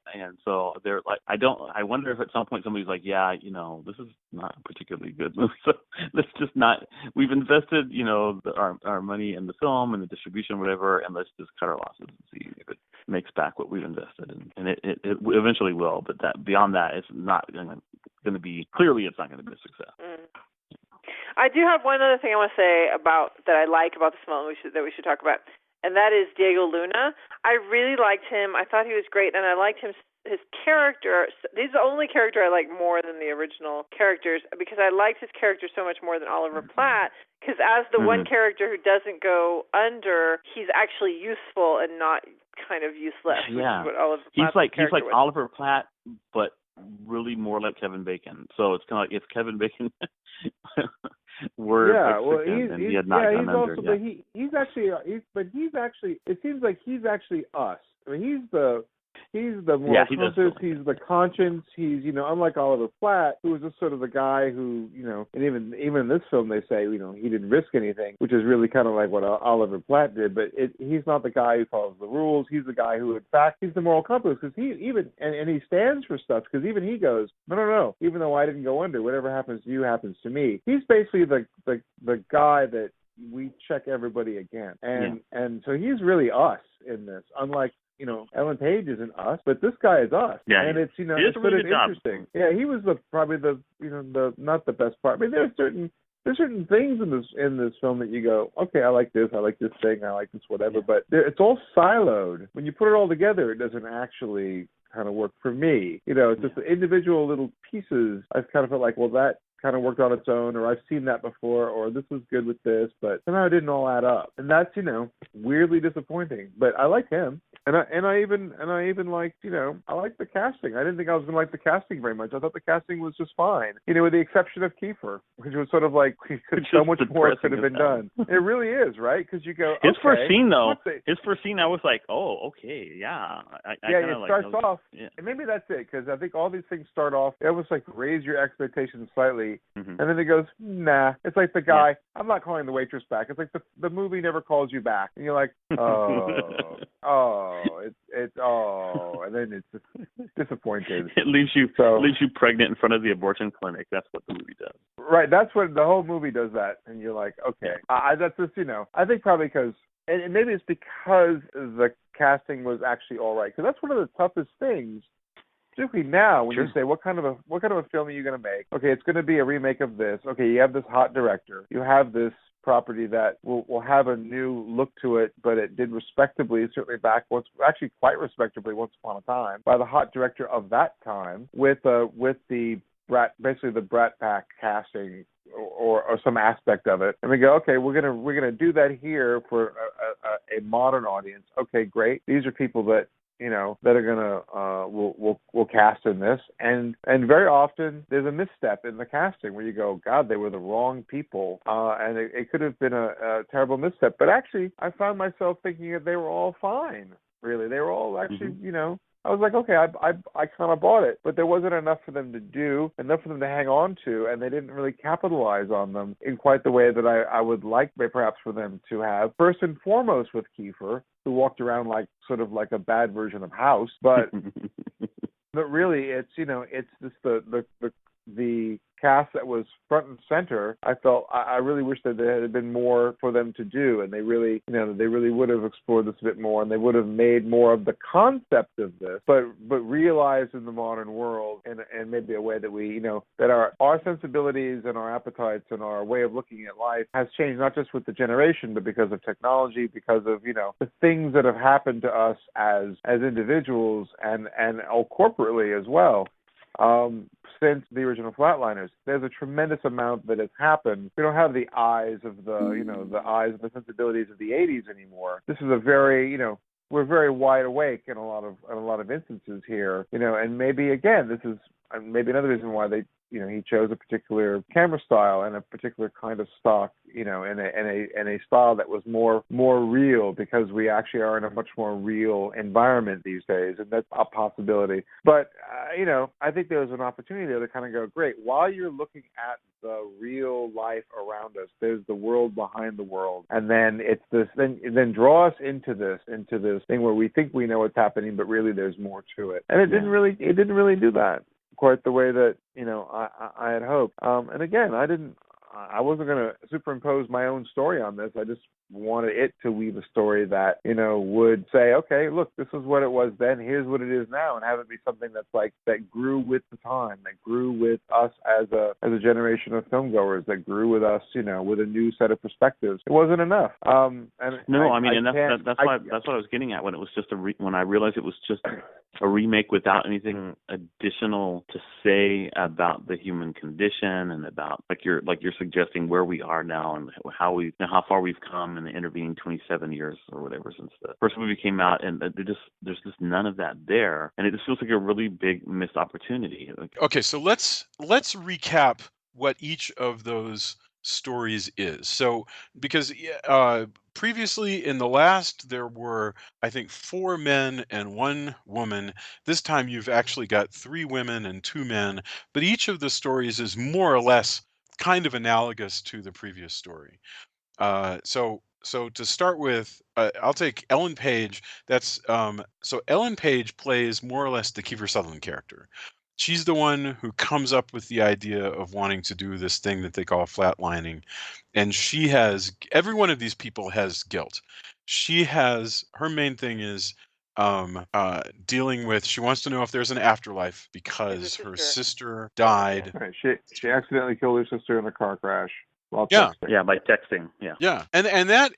S3: so they're like, I wonder if at some point somebody's like, this is not a particularly good movie. So let's just not. We've invested, our money in the film and the distribution, whatever, and let's just cut our losses and see if it makes back what we've invested in. And it eventually will. But beyond that, it's not going to be. Clearly, it's not going to be a success.
S4: I do have one other thing I want to say that I like about this film that we should talk about, and that is Diego Luna. I really liked him. I thought he was great, and I liked his character. He's the only character I like more than the original characters, because I liked his character so much more than Oliver Platt, because as the one character who doesn't go under, he's actually useful and not kind of useless.
S3: Yeah.
S4: Which is what Oliver Platt's
S3: he's like
S4: was.
S3: Oliver Platt, but really more like Kevin Bacon. So it's kind of like if Kevin Bacon were Mexican and he had not gone under.
S2: But he's actually. It seems like he's actually us. I mean, he's the moral compass. He's the conscience. He's unlike Oliver Platt, who was just sort of the guy who and even in this film they say he didn't risk anything, which is really kind of like what Oliver Platt did. But he's not the guy who follows the rules. He's the guy who, in fact, he's the moral compass, because he stands for stuff, because even he goes, no. Even though I didn't go under, whatever happens to you happens to me. He's basically the guy that we check everybody against, and so he's really us in this, unlike. Ellen Page isn't us, but this guy is us. Yeah, and it's it's sort of interesting. Yeah, he was probably the not the best part. I mean, there's certain things in this film that you go, okay, I like this thing, I like this whatever, but it's all siloed. When you put it all together, it doesn't actually kind of work for me. It's just the individual little pieces. I've kind of felt like, well, that kind of worked on its own, or I've seen that before, or this was good with this, but somehow it didn't all add up, and that's weirdly disappointing. But I like him, and I even liked I liked the casting. I didn't think I was going to like the casting very much. I thought the casting was just fine, with the exception of Kiefer, which was sort of like so much more could have been done. It really is, right? Because you go
S3: his first scene though. His first scene, I was like, oh, okay, yeah.
S2: It starts off, and maybe that's it, because I think all these things start off. It was like raise your expectations slightly. And then it goes, nah. It's like the guy, I'm not calling the waitress back. It's like the movie never calls you back. And you're like, and then it's just disappointed.
S3: It leaves you pregnant in front of the abortion clinic. That's what the movie does.
S2: Right. That's what the whole movie does that. And you're like, okay. That's just, I think probably because, and maybe it's because the casting was actually all right. Because that's one of the toughest things. Particularly now, when you say, what kind of a film are you going to make? Okay, it's going to be a remake of this. Okay, you have this hot director. You have this property that will have a new look to it, but it did respectably, certainly quite respectably once upon a time, by the hot director of that time, with the Brat Pack casting or some aspect of it, and we go, okay, we're gonna do that here for a modern audience. Okay, great. These are people that that are gonna will cast in this, and very often there's a misstep in the casting where you go, God, they were the wrong people, and it could have been a terrible misstep. But actually, I found myself thinking that they were all fine. Really, they were all actually, I was like, okay, I kind of bought it, but there wasn't enough for them to do, enough for them to hang on to, and they didn't really capitalize on them in quite the way that I would like perhaps for them to have. First and foremost with Kiefer, who walked around like sort of like a bad version of House, but really it's it's just the the cast that was front and center, I felt I really wish that there had been more for them to do, and they really would have explored this a bit more, and they would have made more of the concept of this, but realized in the modern world, and maybe a way that we, that our sensibilities and our appetites and our way of looking at life has changed, not just with the generation, but because of technology, because of the things that have happened to us as individuals and corporately as well. Since the original Flatliners, there's a tremendous amount that has happened. We don't have the eyes of the eyes and the sensibilities of the '80s anymore. This is a very, we're very wide awake in a lot of instances here, and maybe again, this is maybe another reason why he chose a particular camera style and a particular kind of stock, in a style that was more real, because we actually are in a much more real environment these days, and that's a possibility. But I think there's an opportunity there to kind of go, great, while you're looking at the real life around us, there's the world behind the world, and then it's this. Then draw us into this thing where we think we know what's happening, but really there's more to it. And it didn't really do that quite the way that I had hoped. And again, I wasn't going to superimpose my own story on this. I just wanted it to weave a story that would say, okay, look, this is what it was then, here's what it is now, and have it be something that's like that grew with the time, that grew with us as a generation of filmgoers, that grew with us, with a new set of perspectives. It wasn't enough.
S3: That's what I was getting at when it was just when I realized it was just a remake without anything additional to say about the human condition and about like you're suggesting where we are now and how far we've come in the intervening 27 years or whatever since the first movie came out, and there's just none of that there, and it just feels like a really big missed opportunity.
S1: Okay, so let's recap what each of those stories is. So because previously in the last there were, I think, 4 men and 1 woman. This time you've actually got 3 women and 2 men, but each of the stories is more or less kind of analogous to the previous story. So to start with, I'll take Ellen Page. That's so Ellen Page plays more or less the Kiefer Sutherland character. She's the one who comes up with the idea of wanting to do this thing that they call flatlining, and every one of these people has guilt. Her main thing is dealing with. She wants to know if there's an afterlife because her sister died.
S2: Right. She accidentally killed her sister in a car crash.
S3: Yeah, by texting.
S1: Yeah. And that,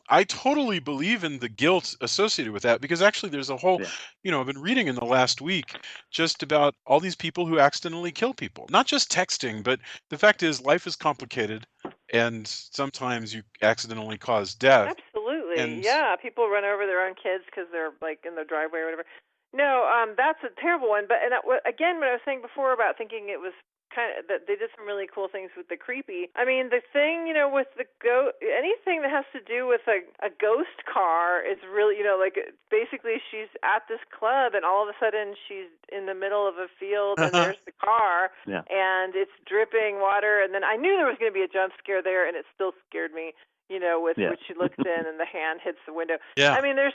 S1: I totally believe in the guilt associated with that, because actually there's a whole, I've been reading in the last week just about all these people who accidentally kill people. Not just texting, but the fact is life is complicated, and sometimes you accidentally cause death.
S4: Absolutely. Yeah, people run over their own kids because they're like in the driveway or whatever. No, that's a terrible one. But again, what I was saying before about thinking it was kind of that they did some really cool things with the creepy. I mean, the thing, with the anything that has to do with a ghost car is really, like basically she's at this club and all of a sudden she's in the middle of a field and there's the car and it's dripping water, and then I knew there was going to be a jump scare there, and it still scared me. Which she looks in and the hand hits the window.
S1: Yeah.
S4: I mean, there's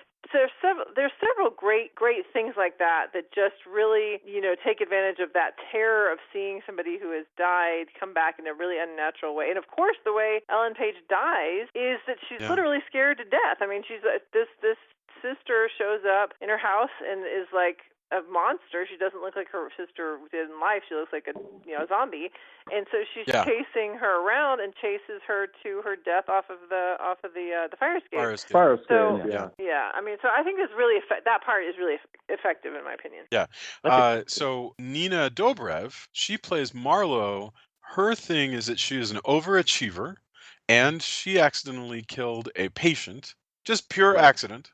S4: several great things like that just really, take advantage of that terror of seeing somebody who has died come back in a really unnatural way. And of course, the way Ellen Page dies is that she's literally scared to death. I mean, she's this sister shows up in her house and is like a monster. She doesn't look like her sister did in life. She looks like a zombie, and so she's chasing her around and chases her to her death off of the fire escape. So I mean, so I think it's really that part is really effective in my opinion.
S1: Yeah. So Nina Dobrev, she plays Marlowe. Her thing is that she is an overachiever, and she accidentally killed a patient, just pure accident.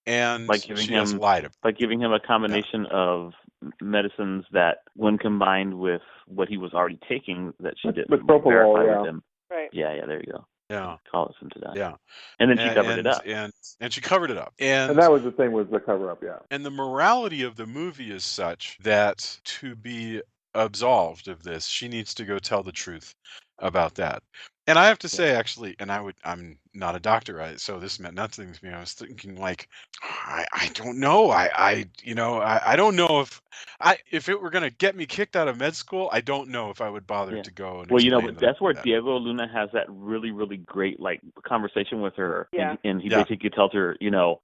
S1: And she has lied.
S3: By giving him a combination of medicines that, when combined with what he was already taking, that she didn't verify with him.
S4: Right.
S3: Yeah, there you go.
S1: Yeah.
S3: Cause him to die.
S1: Yeah.
S3: And then she covered it up.
S1: And she covered it up.
S2: And that was the thing, was the cover up,
S1: And the morality of the movie is such that to be absolved of this, she needs to go tell the truth about that. And I have to say, actually, and I'm not a doctor, so this meant nothing to me. I was thinking, like, I don't know. I don't know if it were going to get me kicked out of med school, I don't know if I would bother to go and explain
S3: but that's where
S1: that.
S3: Diego Luna has that really, really great, like, conversation with her.
S4: Yeah.
S3: And he basically tells her,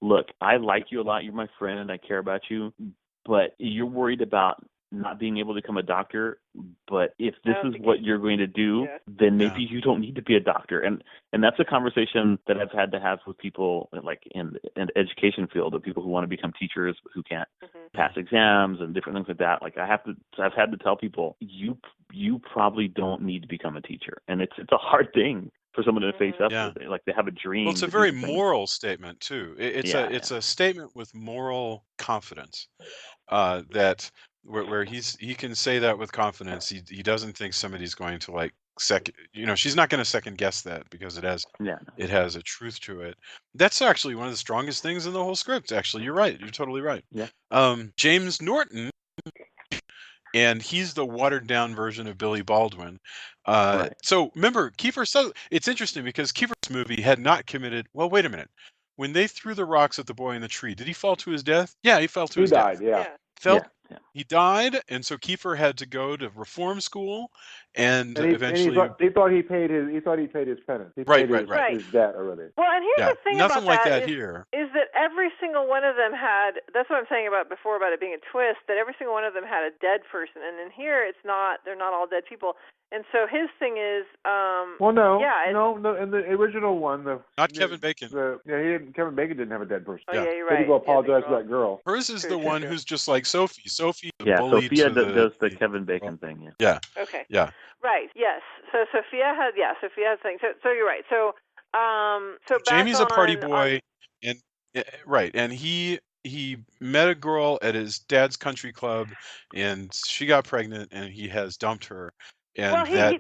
S3: look, I like you a lot. You're my friend. I care about you. But you're worried about not being able to become a doctor, but if this is what you're going to do, then maybe you don't need to be a doctor. And that's a conversation that I've had to have with people like in the education field, of people who want to become teachers who can't pass exams and different things like that. Like I've had to tell people, you probably don't need to become a teacher. And it's a hard thing for someone to face up with. Like they have a dream.
S1: Well, it's a very moral statement too. It's a statement with moral confidence, that where he can say that with confidence. He doesn't think somebody's going to like she's not going to second guess that, because it has a truth to it. That's actually one of the strongest things in the whole script. Actually, you're right. You're totally right.
S3: Yeah.
S1: James Norton, and he's the watered down version of Billy Baldwin.
S3: Right.
S1: So remember, Kiefer Sutherland. It's interesting because Kiefer's movie had not committed. Well, wait a minute. When they threw the rocks at the boy in the tree, did he fall to his death? Yeah, he fell to his death.
S2: He died.
S1: Yeah. He died, and so Kiefer had to go to reform school, and eventually
S2: he thought he paid his penance. He
S1: paid
S2: his debt already.
S4: Well, and here's the thing
S1: nothing
S4: about
S1: like
S4: that
S1: that here.
S4: Is that every single one of them had. That's what I'm saying about before about it being a twist. That every single one of them had a dead person, and in here it's not. They're not all dead people. And so his thing is,
S2: no. In the original one,
S1: not Kevin Bacon.
S2: Kevin Bacon didn't have a dead person.
S4: Oh, yeah, you're
S2: right. He had to go apologize to that girl.
S1: Hers is the one who's just like Sophie. Sophie,
S3: Sophia does the Kevin Bacon thing.
S1: Yeah.
S4: Okay.
S1: Yeah.
S4: Right. Yes. So Sophia has a thing. So you're right. So
S1: Jamie's a party boy, and he met a girl at his dad's country club, and she got pregnant, and he has dumped her. And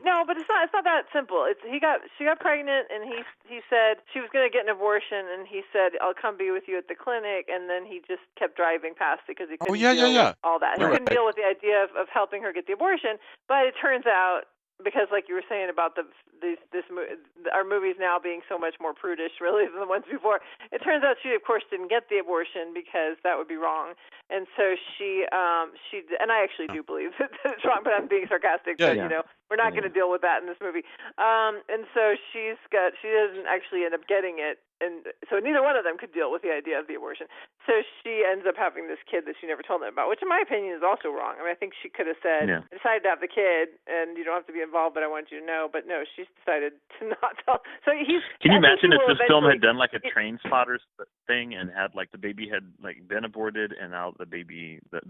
S4: no, but it's not that simple. She got pregnant, and he said she was going to get an abortion, and he said, I'll come be with you at the clinic, and then he just kept driving past it because he couldn't deal with all that. He couldn't deal with the idea of helping her get the abortion. But it turns out, because like you were saying about our movies now being so much more prudish really than the ones before, it turns out she of course didn't get the abortion because that would be wrong, and so she and I actually do believe that it's wrong, but I'm being sarcastic. We're not going to deal with that in this movie, and so she doesn't actually end up getting it, and so neither one of them could deal with the idea of the abortion. So she ends up having this kid that she never told them about, which in my opinion is also wrong. I mean, I think she could have said, I decided to have the kid, and you don't have to be involved, but I want you to know. But no, she's decided to not tell. So Can
S3: you imagine if this film had done like a Train Spotters thing and had like the baby had like been aborted, and now the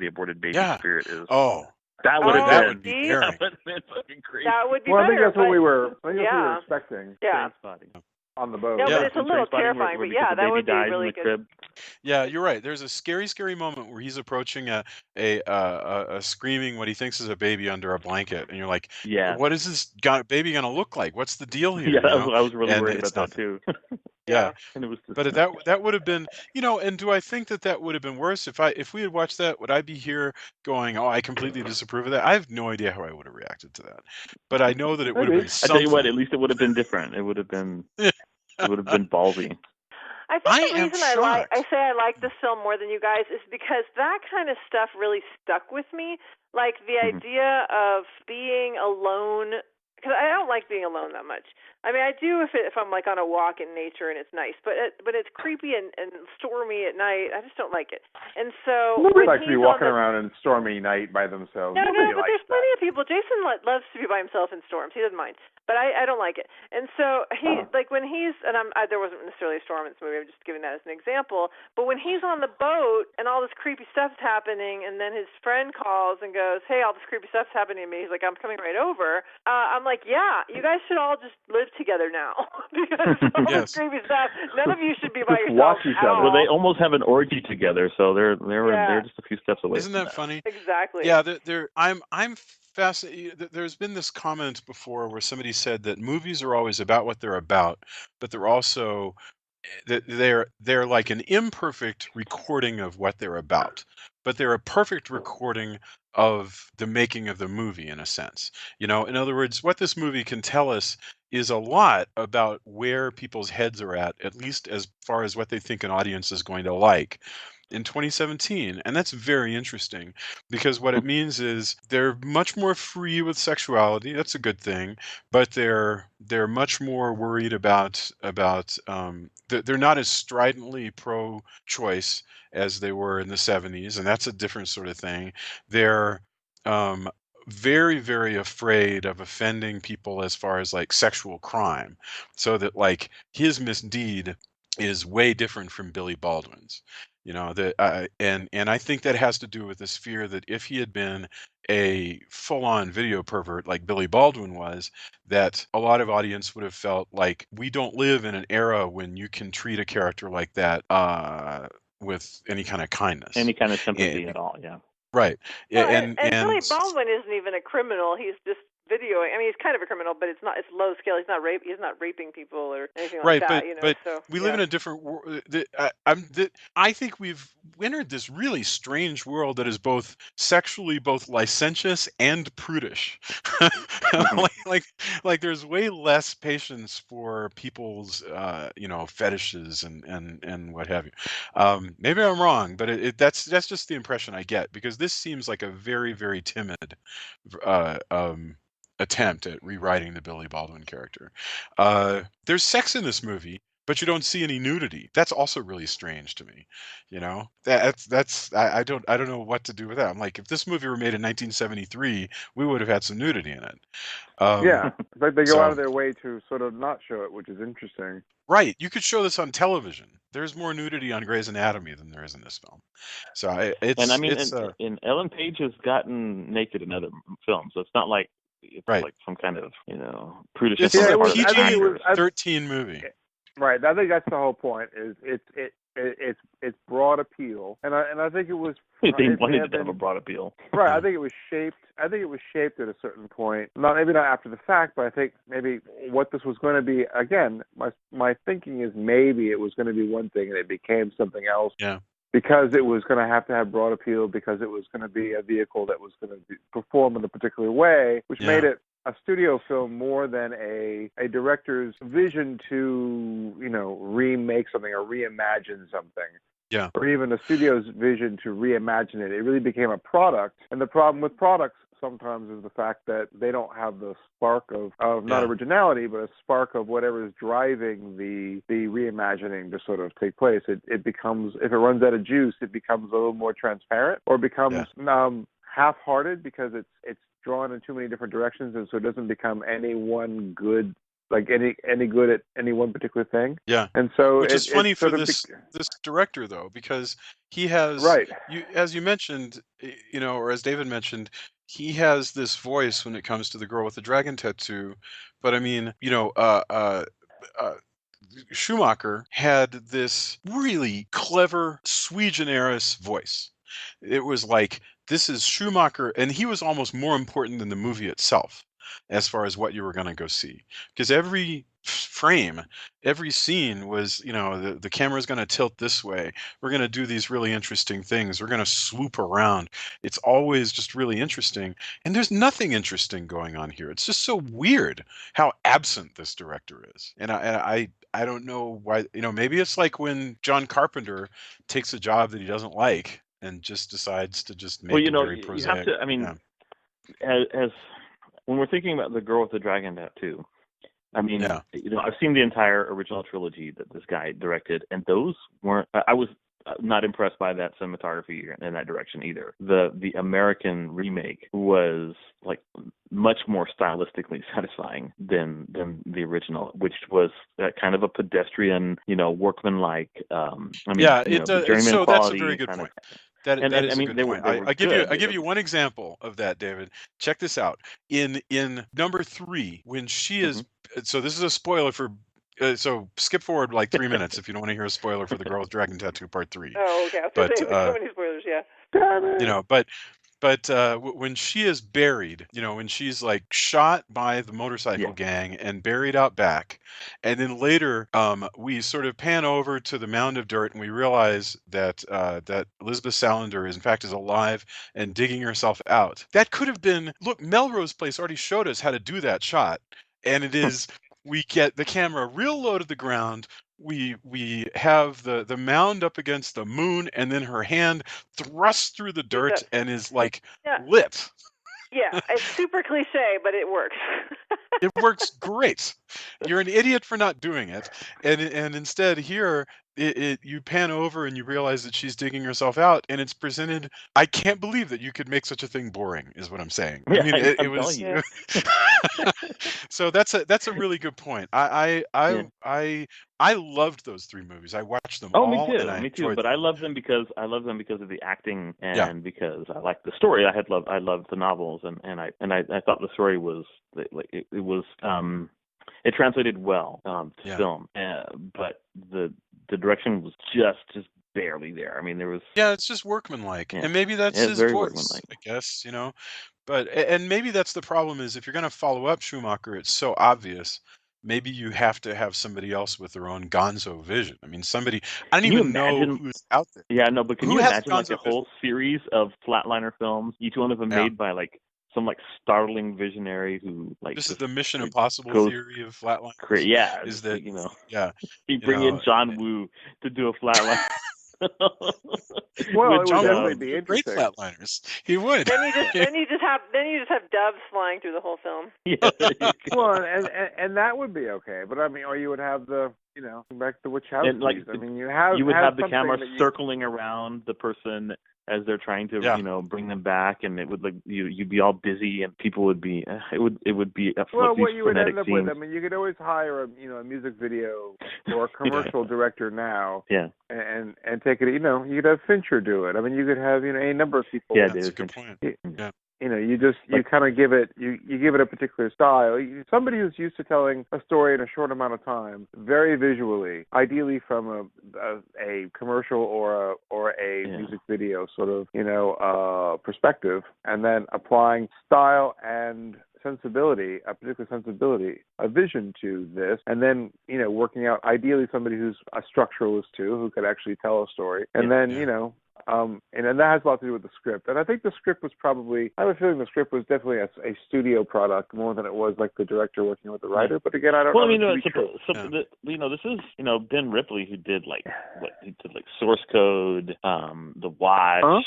S3: aborted baby spirit is that would have been fucking crazy.
S4: That would be
S2: better.
S4: I think
S2: that's what we were expecting.
S4: Yeah.
S2: On the boat.
S4: No, but it's a little terrifying. But that would be really good.
S1: Yeah, you're right. There's a scary moment where he's approaching a screaming what he thinks is a baby under a blanket, and you're like, what is this baby gonna look like? What's the deal here?
S3: I was really worried about that too.
S1: And it was but that would have been, and do I think that would have been worse if we had watched that? Would I be here going, I completely disapprove of that? I have no idea how I would have reacted to that, but I know that it would have been something.
S3: I tell you what, at least it would have been different. It would have been ballsy.
S4: I think the reason I say I like this film more than you guys is because that kind of stuff really stuck with me. Like the idea of being alone, because I don't like being alone that much. I mean, I do if I'm like on a walk in nature and it's nice, but it's creepy and stormy at night. I just don't like it. And so
S2: nobody likes to be walking around in stormy night by themselves.
S4: No, but there's plenty of people. Jason loves to be by himself in storms. He doesn't mind. But I don't like it. And so when he's, and there wasn't necessarily a storm in this movie, I'm just giving that as an example, but when he's on the boat and all this creepy stuff's happening, and then his friend calls and goes, hey, all this creepy stuff's happening to me, he's like, I'm coming right over, I'm like, yeah, you guys should all just live together now. Because all this creepy stuff, none of you should be by yourself
S2: watch each other.
S3: Well, they almost have an orgy together, so they're just a few steps away.
S1: Isn't that funny?
S4: Exactly.
S1: Yeah, I'm fascinated. There's been this comment before where somebody said that movies are always about what they're about, but they're also they're like an imperfect recording of what they're about, but they're a perfect recording of the making of the movie, in a sense. In other words, what this movie can tell us is a lot about where people's heads are at least as far as what they think an audience is going to like in 2017. And that's very interesting, because what it means is they're much more free with sexuality. That's a good thing, but they're much more worried about they're not as stridently pro-choice as they were in the 70s, and that's a different sort of thing. They're um, very, very afraid of offending people as far as like sexual crime, so that like his misdeed is way different from Billy Baldwin's. And I think that has to do with this fear that if he had been a full-on video pervert like Billy Baldwin was, that a lot of audience would have felt like we don't live in an era when you can treat a character like that with any kind of kindness,
S3: any kind of sympathy at all. Yeah.
S1: Right.
S4: Well, and Billy Baldwin isn't even a criminal. He's just videoing. I mean, he's kind of a criminal, but it's low scale. He's not raping people or anything like that.
S1: But
S4: so,
S1: we live in a different world. I think we've entered this really strange world that is both sexually both licentious and prudish. like there's way less patience for people's fetishes and what have you. Maybe I'm wrong, but that's just the impression I get, because this seems like a very, very timid attempt at rewriting the Billy Baldwin character. There's sex in this movie, but you don't see any nudity. That's also really strange to me. I don't know what to do with that. I'm like, if this movie were made in 1973, we would have had some nudity in it.
S2: Like they go out of their way to sort of not show it, which is interesting.
S1: Right. You could show this on television. There's more nudity on Grey's Anatomy than there is in this film. So
S3: and Ellen Page has gotten naked in other films, so it's not like it's like some kind of prudish.
S1: It's a PG-13 movie.
S2: Right. I think that's the whole point. Is it's broad appeal, and I think it was.
S3: They wanted to have a broad appeal.
S2: Right. I think it was shaped. At a certain point. Maybe not after the fact, but I think maybe what this was going to be. Again, my thinking is maybe it was going to be one thing and it became something else.
S1: Yeah.
S2: Because it was going to have broad appeal, because it was going to be a vehicle that was going to perform in a particular way, which made it a studio film more than a director's vision to, remake something or reimagine something.
S1: Yeah.
S2: Or even a studio's vision to reimagine it. It really became a product. And the problem with products sometimes is the fact that they don't have the spark of not originality, but a spark of whatever is driving the reimagining to sort of take place. It becomes, if it runs out of juice, it becomes a little more transparent, or becomes half-hearted because it's drawn in too many different directions, and so it doesn't become any one good, like any good at any one particular thing.
S1: Yeah.
S2: And so
S1: which is funny for this director, though, because he has, as you mentioned, or as David mentioned, he has this voice when it comes to the girl with the dragon tattoo. But I mean, Schumacher had this really clever sui generis voice. It was like, this is Schumacher, and he was almost more important than the movie itself as far as what you were going to go see, because every frame, every scene was, the camera's going to tilt this way, we're going to do these really interesting things, we're going to swoop around. It's always just really interesting, and there's nothing interesting going on here. It's just so weird how absent this director is. And I don't know why. Maybe it's like when John Carpenter takes a job that he doesn't like and just decides to just make it very prosaic.
S3: You have to, as when we're thinking about the girl with the dragon tattoo, I've seen the entire original trilogy that this guy directed, and those weren't. I was not impressed by that cinematography in that direction either. The American remake was like much more stylistically satisfying than the original, which was kind of a pedestrian, workmanlike.
S1: So that's a very good point. That is a good point. I give you one example of that, David. Check this out. In number 3, when she is, so this is a spoiler for. So skip forward like 3 minutes if you don't want to hear a spoiler for The Girl with Dragon Tattoo Part 3.
S4: Oh, okay. I was going to say, so many spoilers, yeah.
S1: But But when she is buried, when she's like shot by the motorcycle gang and buried out back, and then later we sort of pan over to the mound of dirt and we realize that that Elizabeth Salander is in fact is alive and digging herself out. That could have been, look, Melrose Place already showed us how to do that shot, and it is we get the camera real low to the ground. We have the mound up against the moon, and then her hand thrusts through the dirt and is like lit.
S4: Yeah, it's super cliche, but it works.
S1: It works great. You're an idiot for not doing it, and instead here you pan over and you realize that she's digging herself out, and it's presented. I can't believe that you could make such a thing boring, is what I'm saying.
S3: Yeah,
S1: I mean, it
S3: I'm
S1: was.
S3: telling
S1: So that's a really good point. I loved those three movies. I watched them all,
S3: me too.
S1: and I
S3: Me too.
S1: enjoyed
S3: But
S1: them.
S3: I love them because of the acting and because I liked the story. I loved the novels, and I thought the story was it translated well to film, but the direction was just barely there. I mean, there was
S1: it's just workmanlike, and maybe that's his
S3: very
S1: voice,
S3: workmanlike.
S1: I guess. But and maybe that's the problem is if you're going to follow up Schumacher, it's so obvious. Maybe you have to have somebody else with their own gonzo vision. I mean, somebody I don't
S3: Can you
S1: even know
S3: imagine?
S1: who's out there.
S3: Yeah, no, but can
S1: Who
S3: you
S1: has
S3: imagine like a
S1: gonzo
S3: whole series of Flatliner films, each one of them
S1: vision?
S3: made by like some like startling visionary who like
S1: This is
S3: just
S1: the Mission
S3: like,
S1: Impossible
S3: goes
S1: theory of Flatliners.
S3: crazy. Yeah,
S1: Is
S3: just
S1: that
S3: like, you know,
S1: you
S3: bring in
S1: know
S3: John Woo to do a Flatliner.
S2: Well, it would
S1: John
S2: definitely
S1: Woo
S2: be
S1: would great
S2: interesting.
S1: Flatliners. He would.
S4: Then you just have doves flying through the whole film.
S3: Yeah, there you go.
S2: Well, and that would be okay, but I mean, or you would have the back to the Wachowskis.
S3: And, like,
S2: I mean, you would
S3: have the
S2: something
S3: camera
S2: that
S3: circling around the person as they're trying to bring them back, and it would like you'd be all busy, and people would be it would be
S2: well,
S3: these
S2: what you would
S3: frenetic
S2: end up
S3: scenes.
S2: with, I mean, you could always hire a music video or a commercial director now, and take it. You could have Fincher do it. I mean, you could have a number of people.
S3: Yeah,
S1: That's a good point. Yeah.
S2: You kind of give it a particular style. Somebody who's used to telling a story in a short amount of time, very visually, ideally from a commercial or a music video sort of perspective, and then applying style and sensibility, a particular sensibility, a vision to this, and then working out ideally somebody who's a structuralist too, who could actually tell a story, and then and that has a lot to do with the script. And I think the script was probably, I have a feeling the script was definitely a studio product more than it was like the director working with the writer. But again, I don't know.
S3: Well, this is Ben Ripley who did Source Code, The Watch.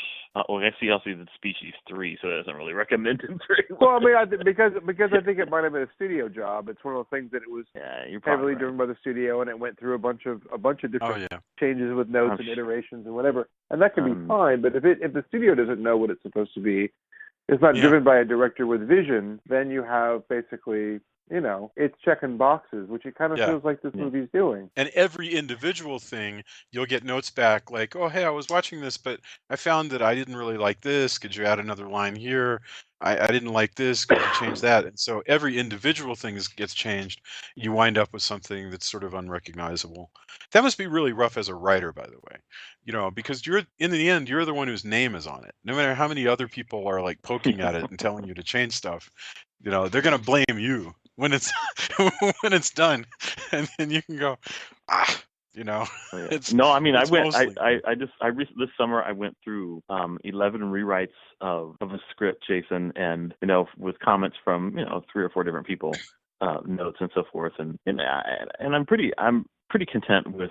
S3: Well, I see also did Species 3, so that doesn't really recommend him very well.
S2: Well, I mean, because I think it might have been a studio job. It's one of those things that it was heavily driven by the studio, and it went through a bunch of different changes with notes and iterations and whatever. And that can be fine, but if the studio doesn't know what it's supposed to be, it's not driven by a director with vision, then you have basically, it's checking boxes, which it kind of feels like this movie's doing.
S1: And every individual thing, you'll get notes back like, oh, hey, I was watching this, but I found that I didn't really like this. Could you add another line here? I didn't like this. Could you change that? And so every individual thing gets changed. You wind up with something that's sort of unrecognizable. That must be really rough as a writer, by the way, because in the end, you're the one whose name is on it. No matter how many other people are like poking at it and telling you to change stuff, they're going to blame you when it's when it's done, and then you can go, It's,
S3: no, I mean,
S1: it's
S3: this summer I went through 11 rewrites of a script, Jason, and with comments from 3 or 4 different people, notes and so forth, and I'm pretty content with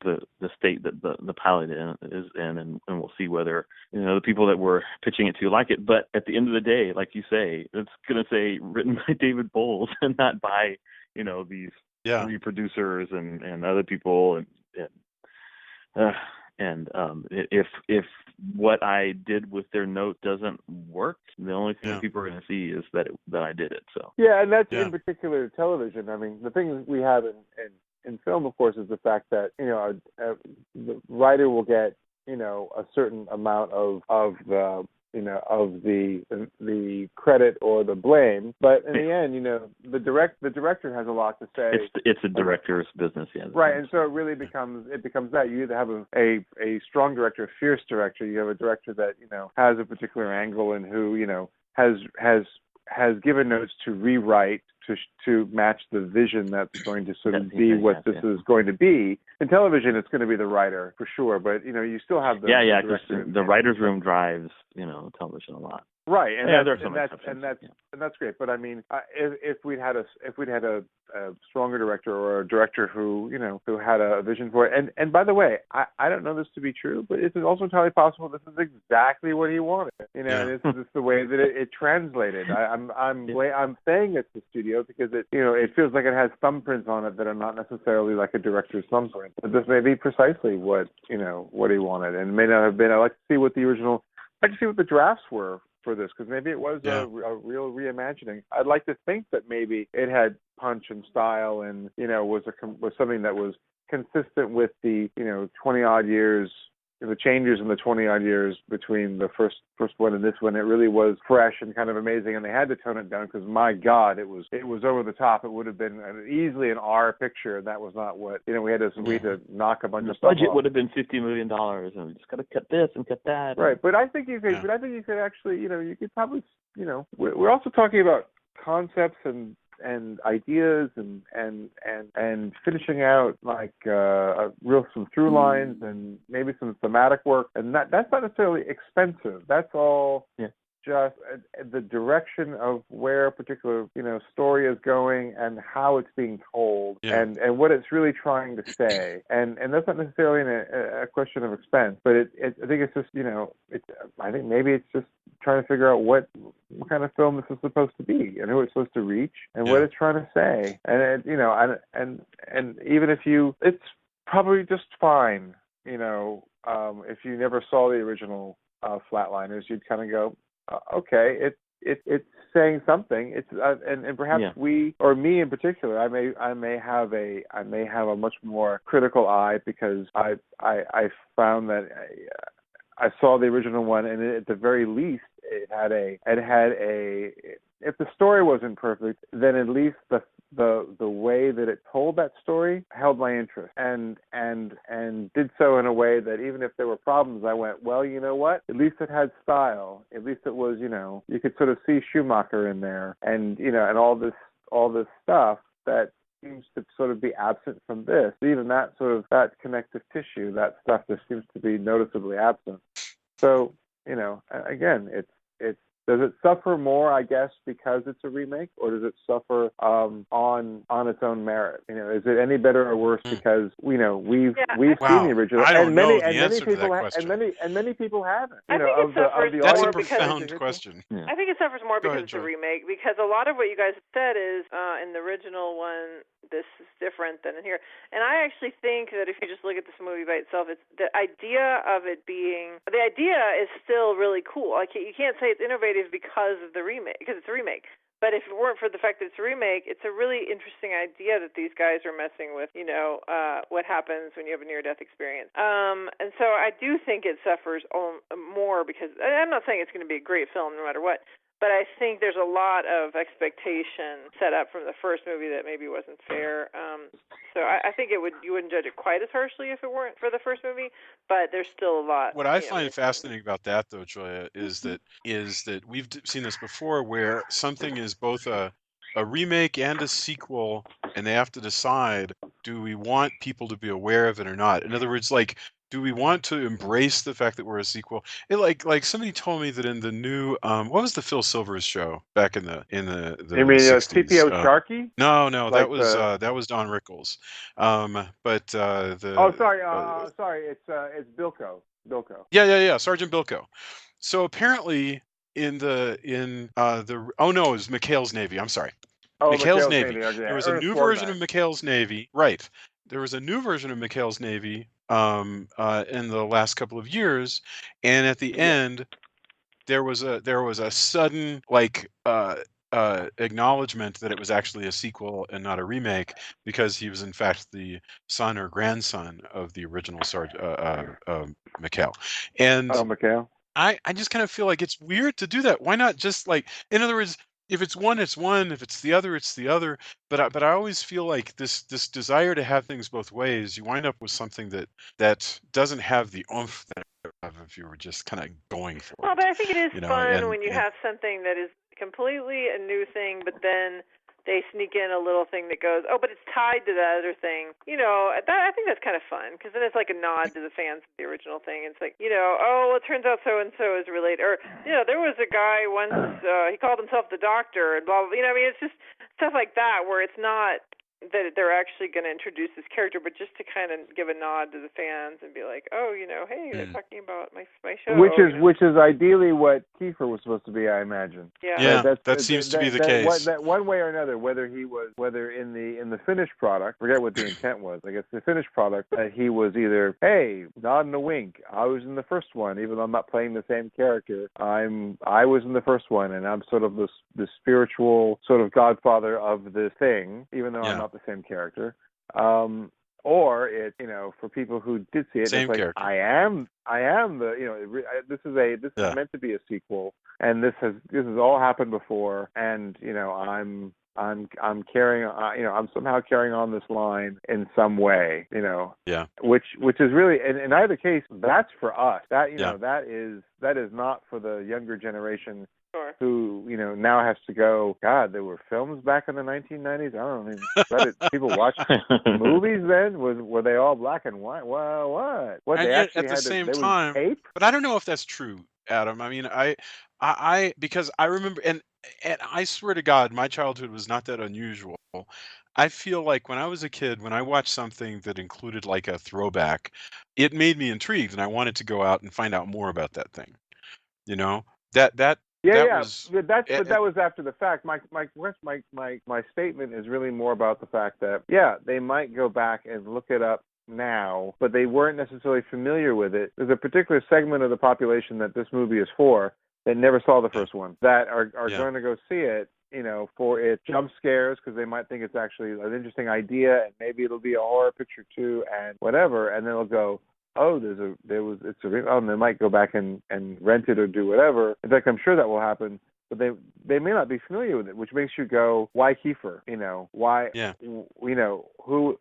S3: the state that the pilot is in, and we'll see whether the people that we're pitching it to like it. But at the end of the day, like you say, it's going to say written by David Bowles and not by these 3 producers and other people, and if what I did with their note doesn't work, the only thing that people are going to see is that I did it. So
S2: and that's in particular television. I mean, the thing we have in film, of course, is the fact that the writer will get a certain amount of the of the credit or the blame. But in the end, the director has a lot to say.
S3: It's a director's business, yeah.
S2: Right, and so it really becomes that you either have a strong director, a fierce director. You have a director that has a particular angle and who has given notes to rewrite to match the vision that's going to sort of be what this is going to be. In television, it's going to be the writer for sure, but you still have the
S3: the writer's room drives television a lot.
S2: Right, and that's great. But I mean, if we'd had a stronger director or a director who had a vision for it, and by the way, I don't know this to be true, but it's also entirely possible this is exactly what he wanted. And it's the way that it translated. I'm saying it's the studio because it feels like it has thumbprints on it that are not necessarily like a director's thumbprint. But this may be precisely what he wanted, and it may not have been. I'd like to see what the drafts were for this, because maybe it was a real reimagining. I'd like to think that maybe it had punch and style, and was something that was consistent with the 20-odd years, the changes in the 20-odd years between the first one and this one. It really was fresh and kind of amazing, and they had to tone it down because, my God, it was over the top. It would have been easily an R picture, and that was not what we had to knock a bunch of stuff off.
S3: The budget would have been $50 million, and we just got to cut this and cut that.
S2: Right, but I think you could. But I think you could actually. You could probably. We're also talking about concepts and ideas and finishing out like some through lines and maybe some thematic work, and that's not necessarily expensive. That's all just the direction of where a particular story is going and how it's being told and what it's really trying to say, and that's not necessarily a question of expense, but I think it's just I think maybe it's just trying to figure out what kind of film this is supposed to be and who it's supposed to reach and what it's trying to say, and and even if it's probably just fine, if you never saw the original Flatliners, you'd kind of go, okay, it's saying something. It's and perhaps we, or me in particular, I may have a much more critical eye because I found that I saw the original one, and at the very least it had a if the story wasn't perfect, then at least the way that it told that story held my interest and did so in a way that even if there were problems, I went, well, you know what? At least it had style. At least it was, you could sort of see Schumacher in there, and and all this stuff that seems to sort of be absent from this. Even that connective tissue, that stuff just seems to be noticeably absent. So, again, it's does it suffer more, I guess, because it's a remake, or does it suffer on its own merit? Is it any better or worse because we've seen the original,
S1: I don't know the
S2: and
S1: answer to that question.
S2: And many people haven't.
S4: I think it suffers
S1: That's
S4: more
S1: a profound question.
S4: Yeah. I think it suffers more because it's a remake, because a lot of what you guys have said is in the original one, this is different than in here. And I actually think that if you just look at this movie by itself, it's the idea is still really cool. Like, you can't say it's innovative because of the remake, because it's a remake. But if it weren't for the fact that it's a remake, it's a really interesting idea that these guys are messing with, what happens when you have a near-death experience. And so I do think it suffers more because, I'm not saying it's going to be a great film no matter what, but I think there's a lot of expectation set up from the first movie that maybe wasn't fair. So I think you wouldn't judge it quite as harshly if it weren't for the first movie, but there's still a lot.
S1: What I find fascinating about that, though, Joya, is that we've seen this before, where something is both a remake and a sequel, and they have to decide, do we want people to be aware of it or not? In other words, like, do we want to embrace the fact that we're a sequel? Like somebody told me that in the new what was the Phil Silvers show back in the
S2: You mean
S1: 60s?
S2: CPO Sharky?
S1: No, like that was Don Rickles.
S2: Sorry, it's Bilko.
S1: Yeah, Sergeant Bilko. So apparently it was McHale's Navy. I'm sorry. McHale's Navy.
S2: Okay.
S1: There was a new version of McHale's Navy. Right. There was a new version of McHale's Navy in the last couple of years, and at the end there was a sudden acknowledgement that it was actually a sequel and not a remake, because he was in fact the son or grandson of the original McHale. And
S2: McHale.
S1: I just kind of feel like it's weird to do that. Why not just like, in other words, if it's one, it's one. If it's the other, it's the other. But I always feel like this desire to have things both ways, you wind up with something that doesn't have the oomph that it would have if you were just kind of going for
S4: Well,
S1: it.
S4: but I think it is fun when you
S1: And
S4: have something that is completely a new thing, but then they sneak in a little thing that goes, oh, but it's tied to that other thing. I think that's kind of fun, because then it's like a nod to the fans of the original thing. It's like, oh, well, it turns out so and so is related. Or, there was a guy once, he called himself the Doctor, and blah, blah, I mean, it's just stuff like that where it's not that they're actually going to introduce this character, but just to kind of give a nod to the fans and be like, oh, hey, they're talking about my show.
S2: Which is ideally what Kiefer was supposed to be, I imagine.
S1: Yeah, that seems to be the case.
S2: That one way or another, whether in the finished product, forget what the intent was. I guess the finished product, that he was either, hey, nod and a wink, I was in the first one, even though I'm not playing the same character. I was in the first one, and I'm sort of the spiritual sort of godfather of the thing, even though I'm not the same character. Or it, for people who did see it,
S1: same
S2: it's like,
S1: character.
S2: I am the, this is meant to be a sequel, and this has all happened before, and I'm carrying, I'm somehow carrying on this line in some way, which is really, in either case, that's for us. That that is not for the younger generation.
S4: Sure.
S2: Who now has to go, God, there were films back in the 1990s. I don't even people watch movies then. Were they all black and white? Well, what
S1: And
S2: they
S1: yet,
S2: actually
S1: at the
S2: had
S1: same
S2: they
S1: time,
S2: would tape.
S1: but I don't know if that's true, Adam. I mean, I because I remember, and I swear to God, my childhood was not that unusual. I feel like when I was a kid, when I watched something that included like a throwback, it made me intrigued, and I wanted to go out and find out more about that thing. That was.
S2: But that was after the fact. My statement is really more about the fact that they might go back and look it up now, but they weren't necessarily familiar with it. There's a particular segment of the population that this movie is for that never saw the first one, that are going to go see it, for its jump scares, because they might think it's actually an interesting idea, and maybe it'll be a horror picture too, and whatever, and then they'll go, oh, and they might go back and rent it or do whatever. In fact, I'm sure that will happen, but they may not be familiar with it, which makes you go, why Kiefer? Why?
S1: Yeah.
S2: Who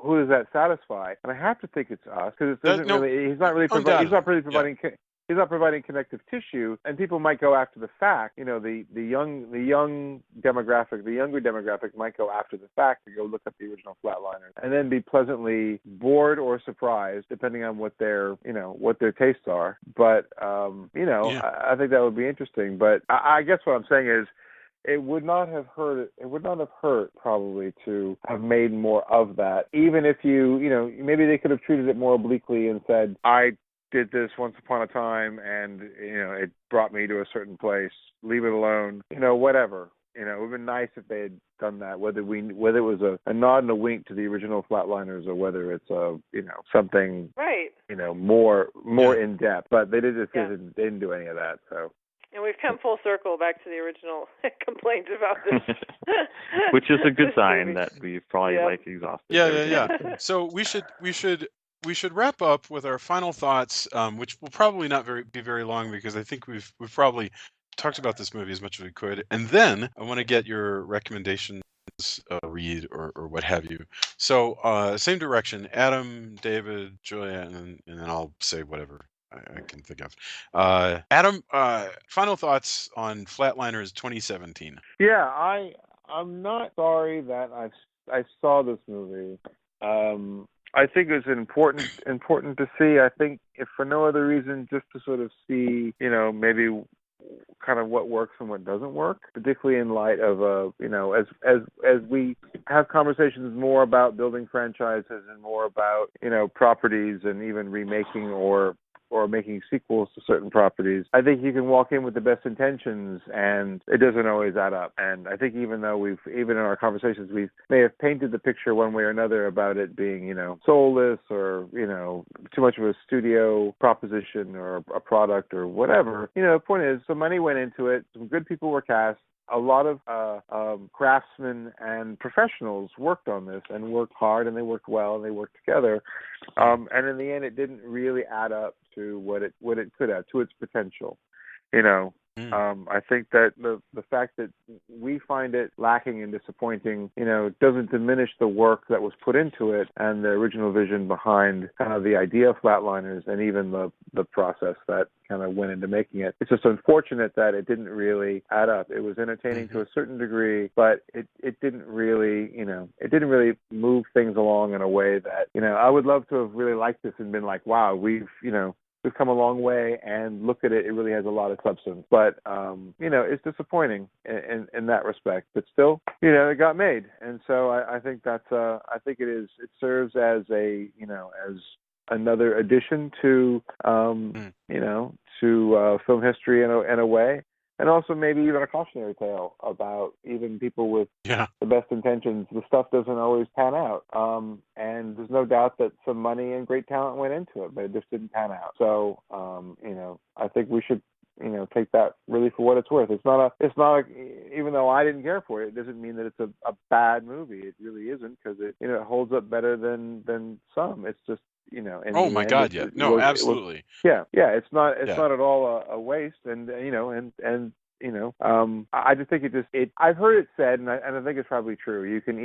S2: does that satisfy? And I have to think it's us, because it doesn't really. He's not really providing. He's not providing connective tissue, and people might go after the fact. The young demographic, the younger demographic might go after the fact to go look up the original Flatliners, and then be pleasantly bored or surprised, depending on what their tastes are. But I think that would be interesting. But I guess what I'm saying is, it would not have hurt. It would not have hurt probably to have made more of that. Even if maybe they could have treated it more obliquely and said, I did this once upon a time, and it brought me to a certain place. Leave it alone. Whatever. It would have been nice if they had done that. Whether it was a nod and a wink to the original Flatliners, or whether it's something
S4: right.
S2: More in depth. But they didn't do any of that. So.
S4: And we've come full circle back to the original complaints about this,
S3: which is a good sign that we've probably exhausted.
S1: Yeah. So we should wrap up with our final thoughts, which will probably not be very long, because I think we've probably talked about this movie as much as we could. And then I want to get your recommendations, read or what have you. So same direction, Adam, David, Julia, and then I'll say whatever I can think of. Adam, final thoughts on Flatliners 2017.
S2: Yeah, I'm not sorry that I saw this movie. I think it was important to see. I think, if for no other reason, just to sort of see, maybe kind of what works and what doesn't work, particularly in light of as we have conversations more about building franchises and more about properties and even remaking or making sequels to certain properties. I think you can walk in with the best intentions, and it doesn't always add up. And I think even though even in our conversations, we may have painted the picture one way or another about it being, soulless or, too much of a studio proposition or a product or whatever. The point is, some money went into it. Some good people were cast. A lot of craftsmen and professionals worked on this and worked hard, and they worked well, and they worked together. And in the end, it didn't really add up to what it could have, to its potential. You know, I think that the fact that we find it lacking and disappointing, doesn't diminish the work that was put into it and the original vision behind kind of the idea of Flatliners and even the process that kind of went into making it. It's just unfortunate that it didn't really add up. It was entertaining to a certain degree, but it didn't really, it didn't really move things along in a way that, I would love to have really liked this and been like, wow, we've come a long way, and look at it, it really has a lot of substance. But, it's disappointing in that respect. But still, it got made. And so I think it serves as as another addition to, to film history in a way. And also maybe even a cautionary tale about even people with the best intentions. The stuff doesn't always pan out. And there's no doubt that some money and great talent went into it, but it just didn't pan out. So, I think we should, take that really for what it's worth. It's not even though I didn't care for it, it doesn't mean that it's a bad movie. It really isn't, because it holds up better than some. It's just,
S1: oh my God, yeah. No, absolutely.
S2: It's not at all a waste. And I just think I've heard it said, and I think it's probably true. You can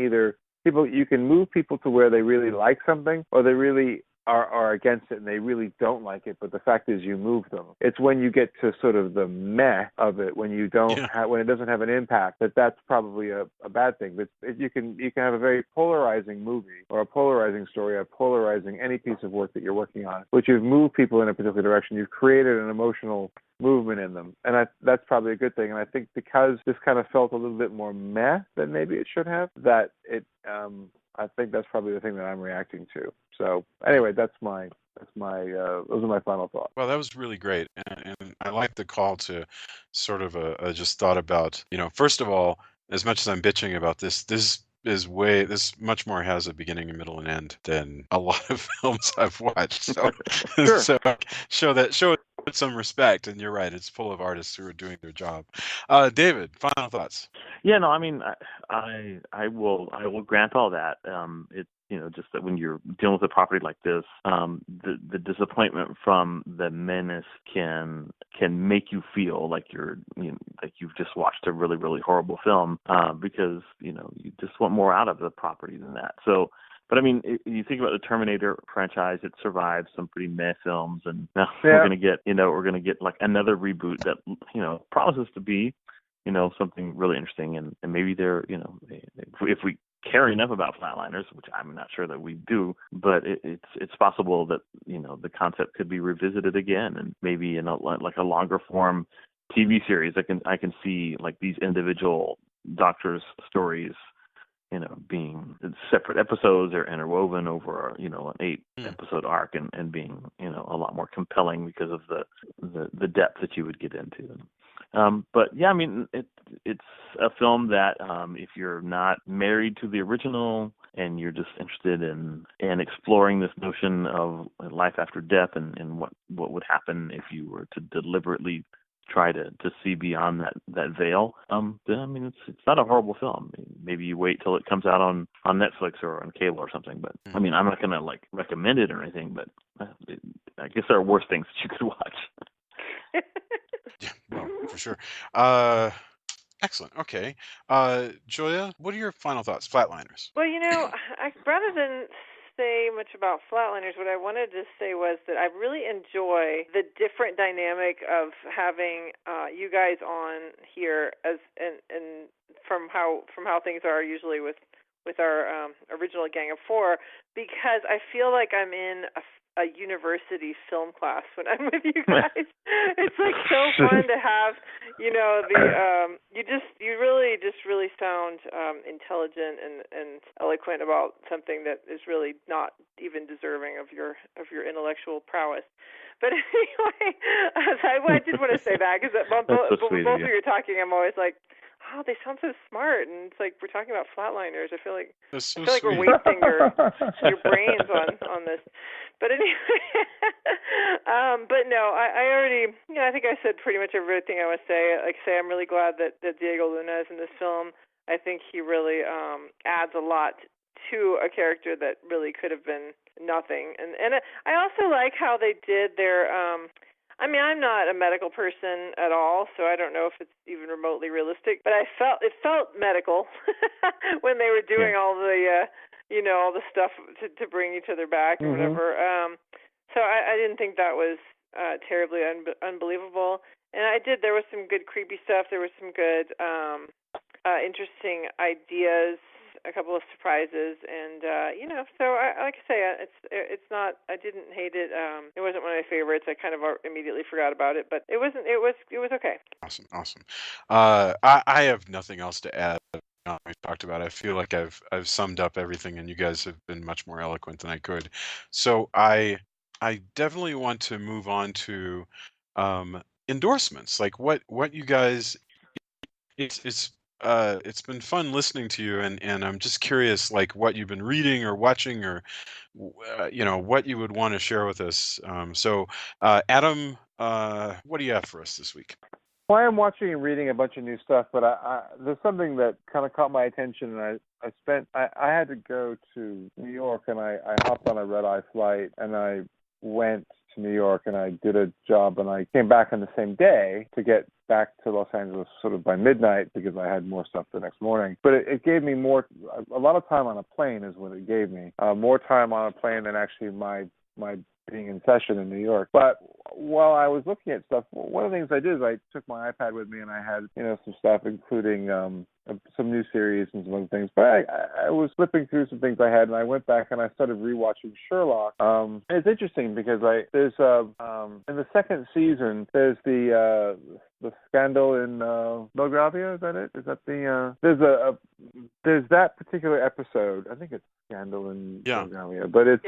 S2: move people to where they really like something, or they really are against it and they really don't like it, but the fact is you move them. It's when you get to sort of the meh of it, when you don't when it doesn't have an impact, that's probably a bad thing. But you can have a very polarizing movie or a polarizing story, or polarizing any piece of work that you're working on, which you've moved people in a particular direction. You've created an emotional movement in them, and that's probably a good thing. And I think because this kind of felt a little bit more meh than maybe it should have, that it I think that's probably the thing that I'm reacting to. So anyway, those are my final thoughts.
S1: Well, that was really great, and I like the call to sort of just thought about, first of all, as much as I'm bitching about this much more has a beginning, a middle, and end than a lot of films I've watched. So,
S2: sure.
S1: So show it some respect. And you're right, it's full of artists who are doing their job. David, final thoughts?
S3: Yeah, no, I mean, I will grant all that. It's just that when you're dealing with a property like this, the disappointment from the menace can make you feel like like you've just watched a really, really horrible film, because you just want more out of the property than that. So, but I mean, you think about the Terminator franchise; it survived some pretty meh films, and now we're gonna get like another reboot that promises to be something really interesting, and maybe they're if we care enough about Flatliners, which I'm not sure that we do, but it's possible that the concept could be revisited again, and maybe in a longer form TV series. I can see like these individual doctors' stories being separate episodes or interwoven over an 8-episode arc, and being a lot more compelling because of the depth that you would get into. But yeah, I mean, it's a film that if you're not married to the original and you're just interested in exploring this notion of life after death and what would happen if you were to deliberately try to see beyond that veil, then I mean, it's not a horrible film. Maybe you wait till it comes out on Netflix or on cable or something. But I mean, I'm not gonna recommend it or anything. But I guess there are worse things that you could watch.
S1: Yeah, well, for sure. Excellent. Okay. Julia, what are your final thoughts? Flatliners.
S4: Well, rather than say much about Flatliners, what I wanted to say was that I really enjoy the different dynamic of having you guys on here and from how things are usually with our original Gang of Four, because I feel like I'm in a university film class when I'm with you guys. It's like so fun to have, you really sound intelligent and eloquent about something that is really not even deserving of your intellectual prowess. But anyway, I did want to say that, because both of you are talking, I'm always like, oh, they sound so smart, and it's like we're talking about Flatliners. I feel like we're wasting your brains on this. But anyway, but no, I already, I think I said pretty much everything I would say. Like I say, I'm really glad that Diego Luna is in this film. I think he really adds a lot to a character that really could have been nothing. And I also like how they did their. I mean, I'm not a medical person at all, so I don't know if it's even remotely realistic. But it felt medical when they were doing all the, all the stuff to bring each other back and whatever. So I didn't think that was terribly unbelievable. And there was some good creepy stuff. There was some good, interesting ideas, a couple of surprises, and so like I say, it's not. I didn't hate it. It wasn't one of my favorites. I kind of immediately forgot about it, but it wasn't. It was okay.
S1: Awesome. I have nothing else to add. We've talked about. I feel like I've summed up everything, and you guys have been much more eloquent than I could. So I definitely want to move on to endorsements. Like what you guys. It's been fun listening to you, and I'm just curious, like what you've been reading or watching, or what you would want to share with us. So, Adam, what do you have for us this week?
S2: Well, I am watching and reading a bunch of new stuff, but there's something that kind of caught my attention, and I had to go to New York, and I hopped on a red-eye flight, and I went to New York, and I did a job, and I came back on the same day to get back to Los Angeles sort of by midnight because I had more stuff the next morning. But it gave me a lot of time on a plane is what it gave me. More time on a plane than actually my being in session in New York. But while I was looking at stuff, one of the things I did is I took my iPad with me and I had, some stuff, including some new series and some other things. But I was flipping through some things I had, and I went back and I started rewatching Sherlock. And it's interesting because there's in the second season there's the scandal in Belgravia. Is that it? Is that the there's that particular episode. I think it's Scandal in Belgravia, but it's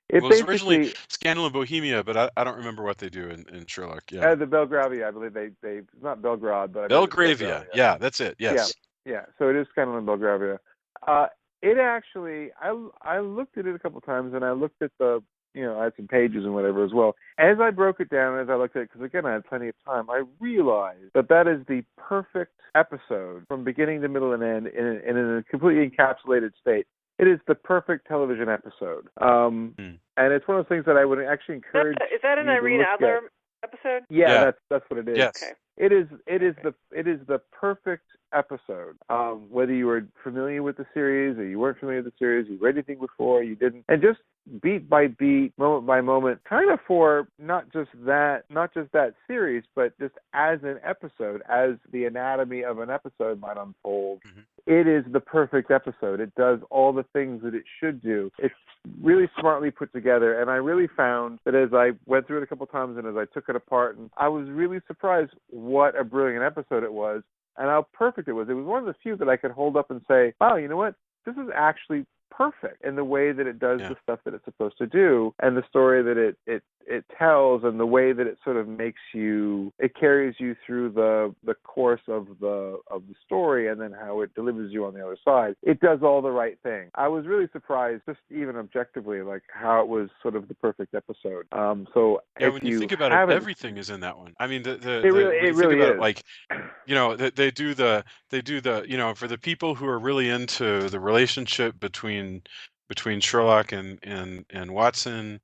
S1: it was originally Scandal in Bohemia, but I don't remember what they do in Sherlock. Yeah,
S2: the Belgravia, I believe they not Belgrade, but
S1: Belgravia. Yeah, that's it. Yes.
S2: Yeah. So it is Scandal in Belgravia. It actually, I looked at it a couple of times, and I looked at I had some pages and whatever as well. As I broke it down, as I looked at it, because again I had plenty of time, I realized that is the perfect episode from beginning to middle and end in a completely encapsulated state. It is the perfect television episode. And it's one of those things that I would actually encourage.
S4: Is that an Irene Adler episode?
S2: Yeah, that's what it is.
S1: Yes.
S4: Okay.
S2: It is the perfect episode. Whether you were familiar with the series or you weren't familiar with the series, you read anything before, you didn't, and just beat by beat, moment by moment, kind of for not just that series, but just as an episode, as the anatomy of an episode might unfold. Mm-hmm. It is the perfect episode. It does all the things that it should do. It's really smartly put together, and I really found that as I went through it a couple times and as I took it apart, and I was really surprised what a brilliant episode it was and how perfect it was. It was one of the few that I could hold up and say, wow, you know what? This is actually perfect in the way that it does the stuff that it's supposed to do, and the story that it tells, and the way that it sort of it carries you through the course of the story, and then how it delivers you on the other side. It does all the right thing. I was really surprised, just even objectively, like how it was sort of the perfect episode. So
S1: when you think about it, everything is in that one. I mean, it
S2: really is.
S1: It, like, they do the for the people who are really into the relationship between Sherlock and Watson,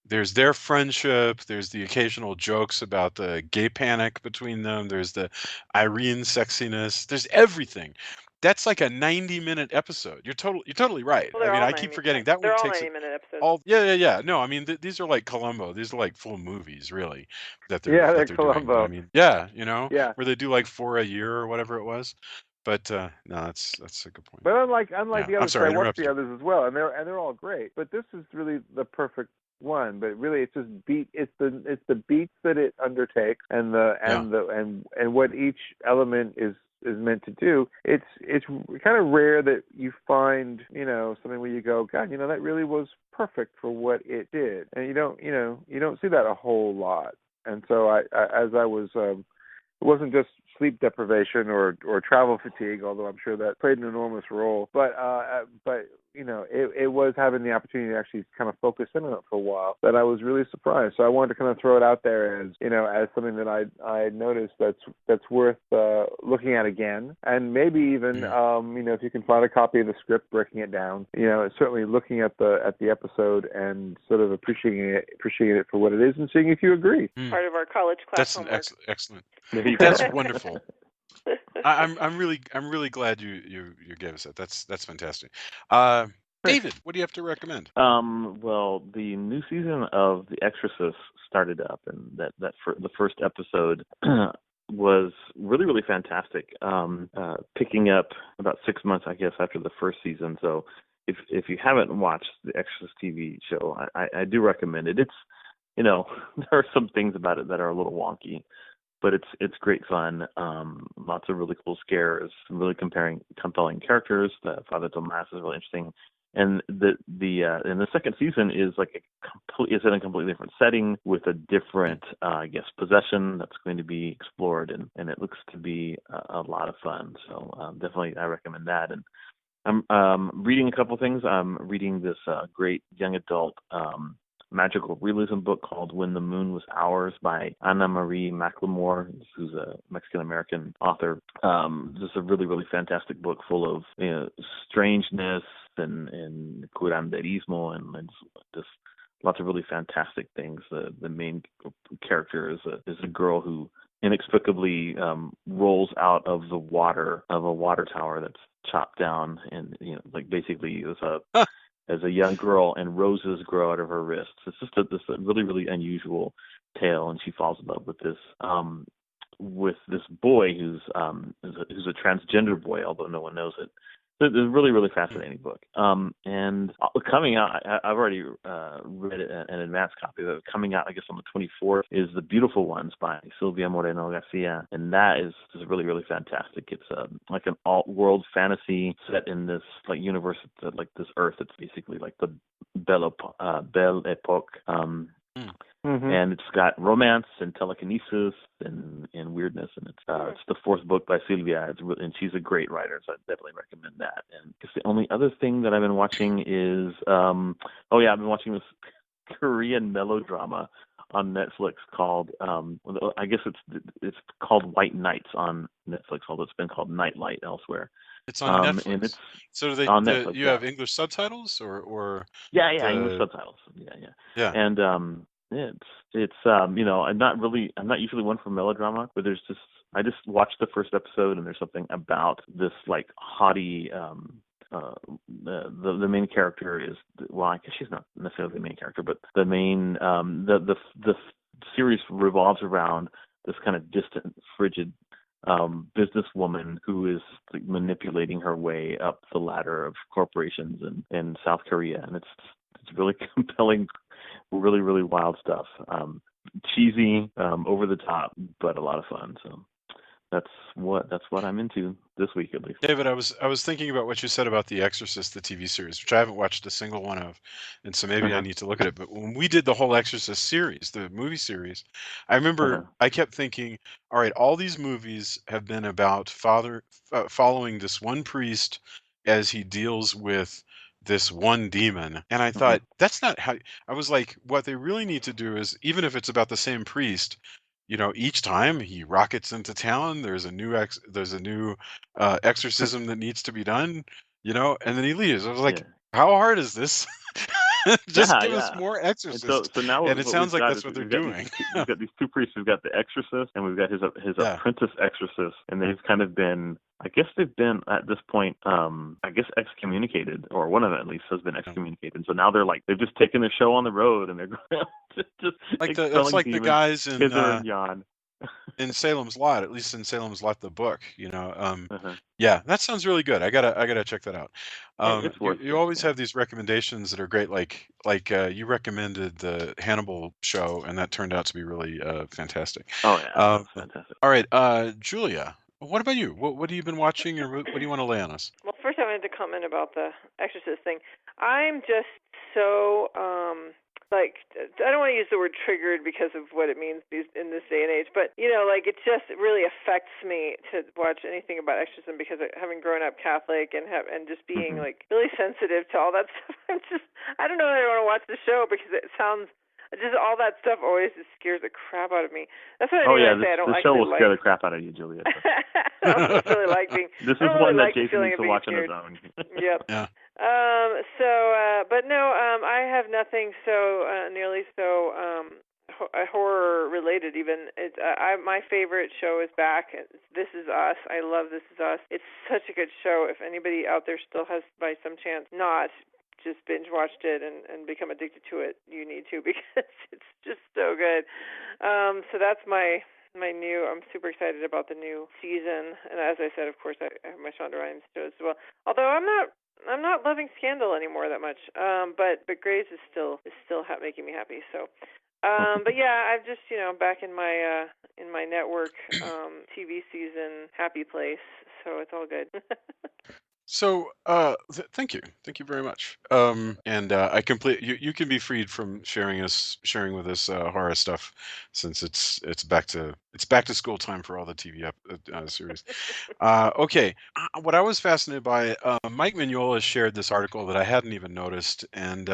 S1: there's their friendship, there's the occasional jokes about the gay panic between them, there's the Irene sexiness, there's everything. That's like a 90-minute episode. You're totally right.
S4: Well,
S1: I mean, I keep forgetting that one takes
S4: 90-minute episodes.
S1: Yeah. No, I mean these are like Columbo. These are like full movies, really. That they're
S2: Columbo.
S1: doing. But I mean, where they do like 4 a year or whatever it was. But no, that's a good point.
S2: But unlike the others,
S1: I
S2: watched the others as well, and they're all great. But this is really the perfect one. But really, it's just it's the beats that it undertakes, and what each element is meant to do. It's kind of rare that you find something where you go, God, that really was perfect for what it did, and you don't see that a whole lot. And so I was it wasn't just sleep deprivation or travel fatigue, although I'm sure that played an enormous role. But it was having the opportunity to actually kind of focus in on it for a while that I was really surprised. So I wanted to kind of throw it out there as something that I noticed that's worth looking at again, and maybe even if you can find a copy of the script, breaking it down, certainly looking at the episode and sort of appreciating it for what it is and seeing if you agree.
S4: Part of our college class.
S1: That's
S4: homework.
S1: excellent. That's wonderful. I'm really glad you gave us that. That's fantastic. David, what do you have to recommend?
S3: Well, the new season of The Exorcist started up, and the first episode was really, really fantastic. Picking up about 6 months, I guess, after the first season. So if you haven't watched the Exorcist TV show, I do recommend it. It's there are some things about it that are a little wonky, but it's great fun. Lots of really cool scares, really compelling characters. Father Tomas is really interesting, and the second season is is in a completely different setting with a different possession that's going to be explored, and it looks to be a lot of fun. So definitely I recommend that. And I'm reading a couple things. I'm reading this great young adult magical realism book called When the Moon Was Ours by Anna Marie McLemore, who's a Mexican-American author. Just a really, really fantastic book full of strangeness and curanderismo and just lots of really fantastic things. The main character is a girl who inexplicably rolls out of the water of a water tower that's chopped down, and basically as a young girl, and roses grow out of her wrists. It's just this really, really unusual tale, and she falls in love with this boy who's a transgender boy, although no one knows it. It's a really, really fascinating book. And coming out, I've already read an advanced copy of it. Coming out, I guess, on the 24th is The Beautiful Ones by Silvia Moreno Garcia, and that is just really, really fantastic. It's like an alt-world fantasy set in this universe, this Earth. It's basically like the Belle Epoque. And it's got romance and telekinesis and weirdness, and it's the fourth book by Silvia. And she's a great writer, so I definitely recommend that. And I guess the only other thing that I've been watching is I've been watching this Korean melodrama on Netflix called I guess it's called White Nights on Netflix, although it's been called Nightlight elsewhere.
S1: It's on Netflix.
S3: And it's
S1: so
S3: Netflix,
S1: you have English subtitles or
S3: English subtitles. Yeah. And it's I'm not usually one for melodrama, but I just watched the first episode, and there's something about this haughty the main character is, well, I guess she's not necessarily the main character, but the main the series revolves around this kind of distant, frigid businesswoman who is manipulating her way up the ladder of corporations in South Korea, and it's really compelling, really, really wild stuff. Cheesy, over the top, but a lot of fun. So that's what I'm into this week, at least.
S1: David, I was thinking about what you said about The Exorcist, the TV series, which I haven't watched a single one of, and so maybe I need to look at it. But when we did the whole Exorcist series, the movie series, I remember I kept thinking, all right, all these movies have been about following this one priest as he deals with this one demon, and I thought that's not how. I was like, what they really need to do is, even if it's about the same priest, each time he rockets into town, there's a new exorcism that needs to be done, and then he leaves. I was like, how hard is this? Just give us more exorcists.
S3: So now
S1: and it sounds like that's what they're doing.
S3: We've got these two priests. We've got the exorcist, and we've got his apprentice exorcist, and they've kind of been, I guess they've been at this point, excommunicated, or one of them at least has been excommunicated. So now they've just taken the show on the road, and they're going just
S1: that's like the guys in
S3: Jan.
S1: in Salem's Lot, at least in Salem's Lot, the book, yeah, that sounds really good. I gotta check that out. You always have these recommendations that are great, like you recommended the Hannibal show, and that turned out to be really fantastic.
S3: Oh yeah, fantastic.
S1: All right, Julia, what about you? What have you been watching, or what do you want to lay on us?
S4: Well, first I wanted to comment about the Exorcist thing. I'm just so like, I don't want to use the word triggered because of what it means in this day and age, but like it really affects me to watch anything about exorcism because having grown up Catholic and just being like really sensitive to all that stuff. I don't know that I want to watch the show because it sounds. Just all that stuff always just scares the crap out of me. That's what I mean. I don't
S3: the show will scare the crap out of you, Juliet.
S4: I don't really like being.
S3: This is one that Jason needs to watch on his own.
S4: Yep.
S1: Yeah.
S4: But no, I have nothing nearly so horror related. Even my favorite show is back. This Is Us. I love This Is Us. It's such a good show. If anybody out there still has, by some chance, not just binge watched it and become addicted to it, you need to, because it's just so good. So that's my new. I'm super excited about the new season, and as I said, of course, I have my Shonda Rhimes shows as well. Although I'm not loving Scandal anymore that much. But Grey's is still making me happy. So. But yeah, I've just back in my network TV season happy place, so it's all good.
S1: So, thank you very much. And I you can be freed from sharing with us horror stuff, since it's back to school time for all the TV series. Okay, what I was fascinated by, Mike Mignola shared this article that I hadn't even noticed, and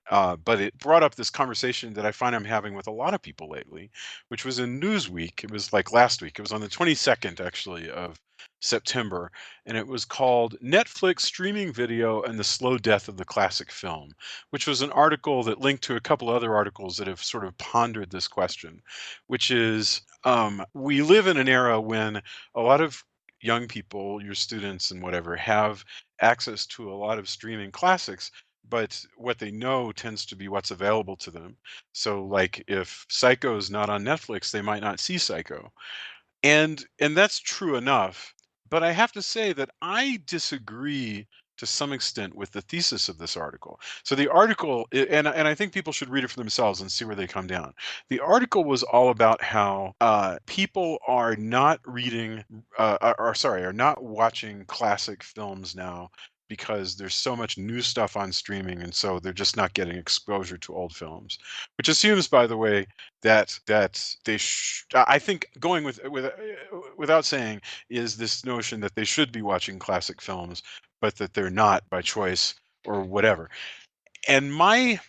S1: but it brought up this conversation that I find I'm having with a lot of people lately, which was in Newsweek. It was like last week. It was on the 22nd, actually, of September, and it was called Netflix Streaming Video and the Slow Death of the Classic Film, which was an article that linked to a couple other articles that have sort of pondered this question, which is we live in an era when a lot of young people, your students and whatever, have access to a lot of streaming classics, but what they know tends to be what's available to them. So like if Psycho is not on Netflix, they might not see Psycho. And that's true enough, but I have to say that I disagree to some extent with the thesis of this article. So the article, and I think people should read it for themselves and see where they come down. The article was all about how people are not are not watching classic films now because there's so much new stuff on streaming, and so they're just not getting exposure to old films. Which assumes, by the way, that they I think going without saying is this notion that they should be watching classic films, but that they're not by choice or whatever. And my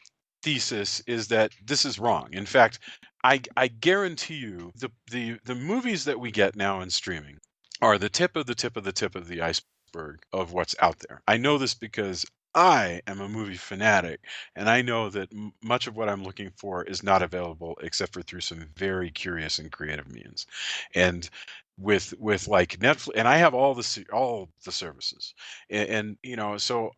S1: thesis is that this is wrong. In fact, I guarantee you the movies that we get now in streaming are the tip of the tip of the tip of the iceberg of what's out there. I know this because I am a movie fanatic, and I know that much of what I'm looking for is not available except for through some very curious and creative means. And with like Netflix, and I have all the services, and so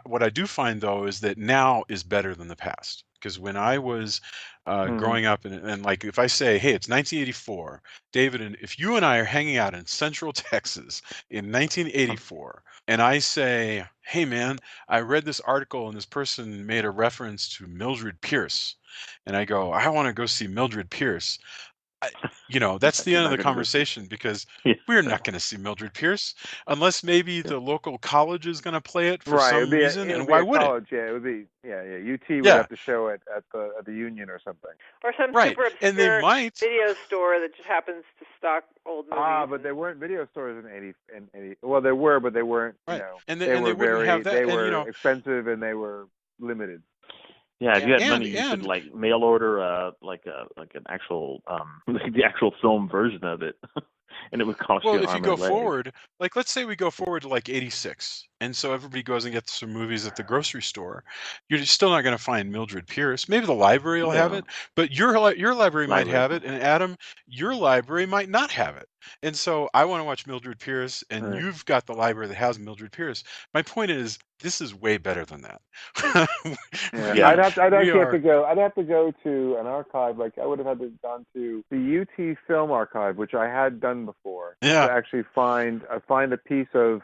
S1: what I do find though is that now is better than the past. Because when I was growing up, and like if I say, hey, it's 1984, David, and if you and I are hanging out in Central Texas in 1984, and I say, hey man, I read this article and this person made a reference to Mildred Pierce, and I go, I want to go see Mildred Pierce. That's the end of the conversation, because we're not going to see Mildred Pierce unless maybe the local college is going to play it for some reason. And why would it?
S2: Yeah, it would be. UT would have to show it at the Union or something,
S4: or some super obscure
S1: and they might
S4: video store that just happens to stock old movies.
S2: But there weren't video stores in 80. Well, there were, but they weren't.
S1: Right.
S2: They were expensive and they were limited.
S3: Yeah, if you had money, you could like mail order like an actual the actual film version of it, and it would cost you an arm and a leg.
S1: Well, if you go forward, like let's say we go forward to like 86, and so everybody goes and gets some movies at the grocery store, you're still not going to find Mildred Pierce. Maybe the library will have it, but your library might have it, and Adam, your library might not have it. And so I want to watch Mildred Pierce, and you've got the library that has Mildred Pierce. My point is, this is way better than that.
S2: I'd have to go to an archive. Like I would have had to gone to the UT Film Archive, which I had done before, to actually find a piece of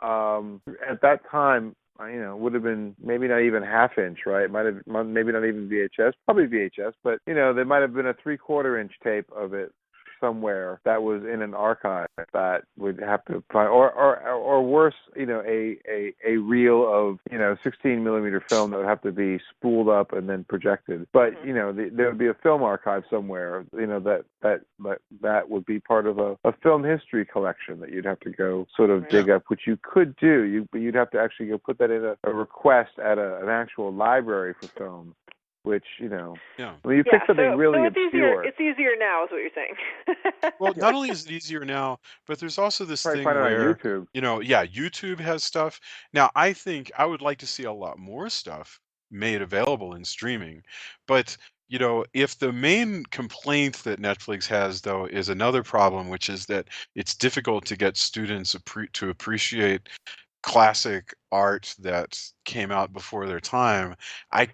S2: at that time, would have been maybe not even half-inch, right? Maybe not even VHS, probably VHS, but there might have been a 3/4 inch tape of it somewhere that was in an archive that would have to find, or worse, a reel of 16 millimeter film that would have to be spooled up and then projected. But there would be a film archive somewhere, that would be part of a film history collection that you'd have to go sort of dig up, which you could do. You'd have to actually go put that in a request at an actual library for film. Which, when you pick something really obscure.
S4: It's easier now, is what you're saying.
S1: Well, not only is it easier now, but there's also this thing
S2: find
S1: where,
S2: it on YouTube.
S1: YouTube has stuff. Now, I think I would like to see a lot more stuff made available in streaming. But, if the main complaint that Netflix has, though, is another problem, which is that it's difficult to get students to appreciate classic art that came out before their time. I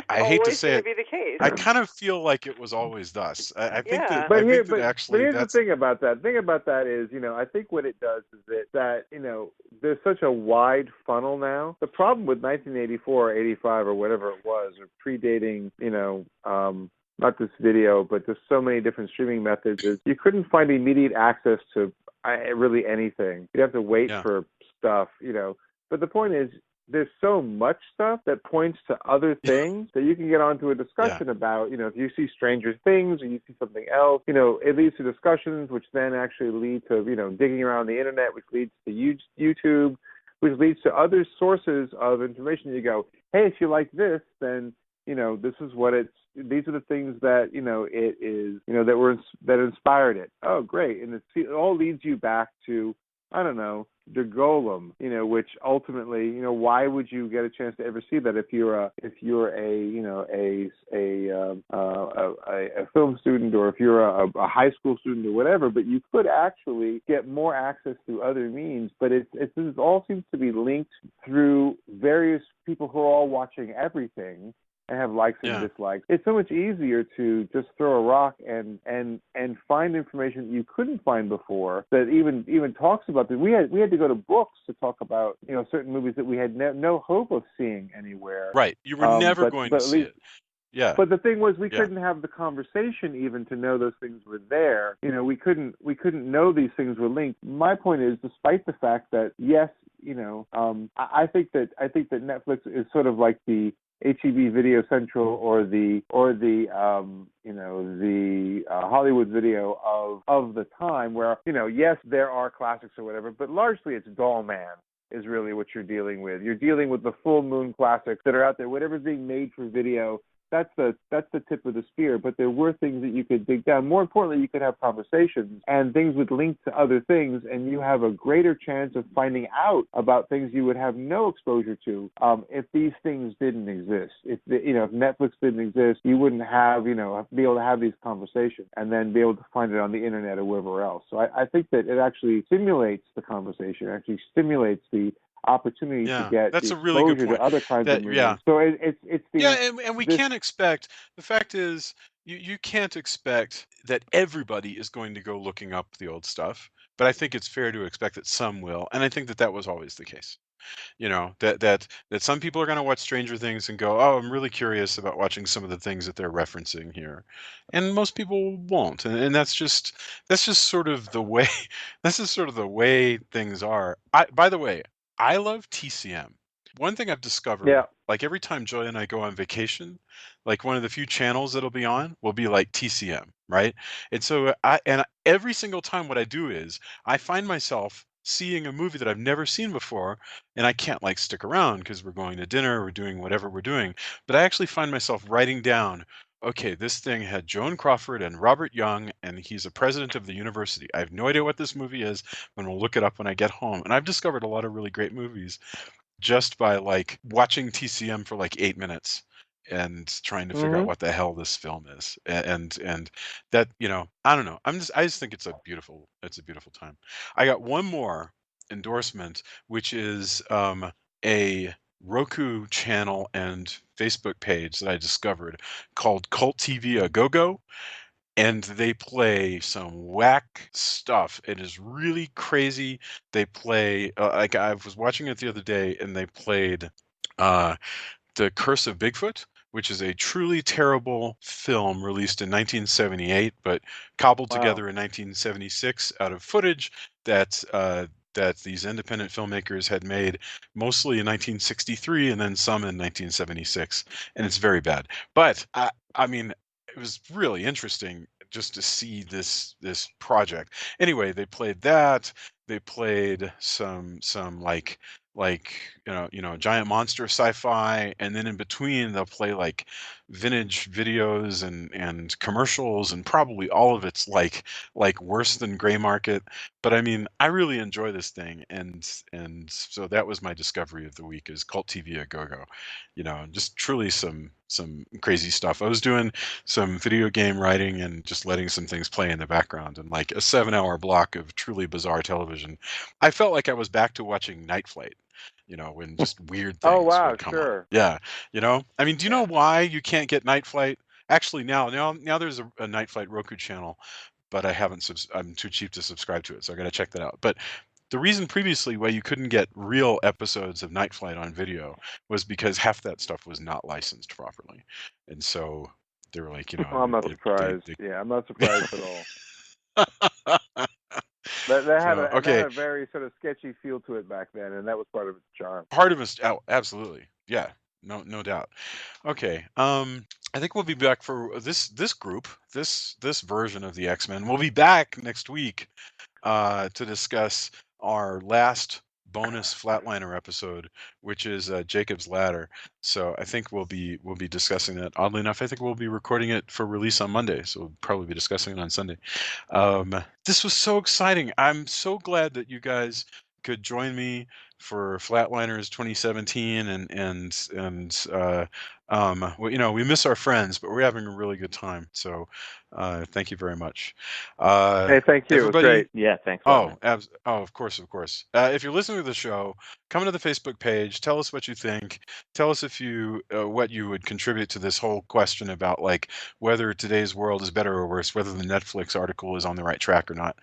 S1: hate to say it.
S4: Be the case.
S1: I kind of feel like it was always thus. I think that.
S2: But
S1: here's
S2: the thing about that. The thing about that is, I think what it does is that there's such a wide funnel now. The problem with 1984 or 85 or whatever it was, or predating, not this video, but just so many different streaming methods, is you couldn't find immediate access to really anything. You'd have to wait for stuff, But the point is, there's so much stuff that points to other things that you can get onto a discussion about. If you see Stranger Things or you see something else, it leads to discussions, which then actually lead to, digging around the internet, which leads to YouTube, which leads to other sources of information. You go, hey, if you like this, then, this is what these are the things that, it is, that inspired it. Oh, great. And it all leads you back to, I don't know, the Golem, which ultimately, why would you get a chance to ever see that if you're a film student, or if you're a high school student or whatever? But you could actually get more access through other means. But it all seems to be linked through various people who are all watching everything and have likes and dislikes. It's so much easier to just throw a rock and find information you couldn't find before that even talks about this. We had to go to books to talk about certain movies that we had no hope of seeing anywhere.
S1: Right, you were never going to see it. Yeah.
S2: But the thing was, we couldn't have the conversation even to know those things were there. We couldn't know these things were linked. My point is, despite the fact that yes, I think that Netflix is sort of like the HEB Video Central or the Hollywood Video of the time, where yes, there are classics or whatever, but largely it's Doll Man is really what you're dealing with. You're dealing with the full moon classics that are out there. Whatever's being made for video, that's the tip of the spear. But there were things that you could dig down. More importantly, you could have conversations, and things would link to other things, and you have a greater chance of finding out about things you would have no exposure to if these things didn't exist. If Netflix didn't exist, you wouldn't have be able to have these conversations and then be able to find it on the internet or wherever else. So I think that it actually stimulates the conversation. It actually stimulates the opportunity to get
S1: that's
S2: the
S1: a really good point.
S2: to other kinds of movies. So it's
S1: and we can't expect. The fact is, you can't expect that everybody is going to go looking up the old stuff. But I think it's fair to expect that some will, and I think that was always the case. That some people are going to watch Stranger Things and go, oh, I'm really curious about watching some of the things that they're referencing here, and most people won't, and that's just sort of the way that's just sort of the way things are. By the way, I love TCM. One thing I've discovered, like every time Joy and I go on vacation, like one of the few channels that'll be on will be like TCM, right? And so every single time what I do is I find myself seeing a movie that I've never seen before, and I can't like stick around because we're going to dinner, we're doing whatever we're doing, but I actually find myself writing down, okay, this thing had Joan Crawford and Robert Young, and he's a president of the university. I have no idea what this movie is, and we'll look it up when I get home. And I've discovered a lot of really great movies just by like watching TCM for like 8 minutes and trying to figure out what the hell this film is. And that, I don't know. I just think it's a beautiful time. I got one more endorsement, which is a Roku channel and Facebook page that I discovered called Cult TV A Go-Go. And they play some whack stuff. It is really crazy. They play, like I was watching it the other day, and they played The Curse of Bigfoot, which is a truly terrible film released in 1978, but cobbled together in 1976 out of footage that these independent filmmakers had made, mostly in 1963 and then some in 1976, and it's very bad. But I mean, it was really interesting just to see this project. Anyway, they played that. They played some like giant monster sci-fi, and then in between they'll play like vintage videos and commercials, and probably all of it's like worse than Gray Market. But I mean, I really enjoy this thing, and so that was my discovery of the week, is Cult TV a Go-Go. Just truly some crazy stuff. I was doing some video game writing and just letting some things play in the background, and like a 7-hour block of truly bizarre television. I felt like I was back to watching Night Flight, when just weird things would come up. Yeah. I mean, do you know why you can't get Night Flight? Actually, now there's a Night Flight Roku channel, but I'm too cheap to subscribe to it, so I got to check that out. But the reason previously why you couldn't get real episodes of Night Flight on video was because half that stuff was not licensed properly. And so they were like,
S2: I'm not surprised. I'm not surprised at all. That had a very sort of sketchy feel to it back then, and that was part of its charm.
S1: Part of its, absolutely. Yeah, no doubt. Okay, I think we'll be back for this group, this version of the X-Men. We'll be back next week to discuss our last bonus Flatliner episode, which is Jacob's Ladder. So I think we'll be discussing that. Oddly enough, I think we'll be recording it for release on Monday, so we'll probably be discussing it on Sunday. This was so exciting. I'm so glad that you guys could join me for Flatliners 2017, we miss our friends, but we're having a really good time. So thank you very much.
S2: Hey, thank you.
S3: Everybody, it was great. Yeah, thanks.
S1: Of course. If you're listening to the show, come to the Facebook page. Tell us what you think. Tell us if you what you would contribute to this whole question about like whether today's world is better or worse, whether the Netflix article is on the right track or not,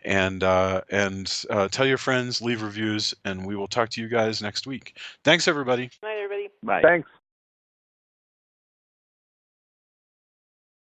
S1: and tell your friends, leave reviews, and we will talk to you guys next week. Thanks, everybody.
S4: Bye, everybody.
S3: Bye.
S2: Thanks.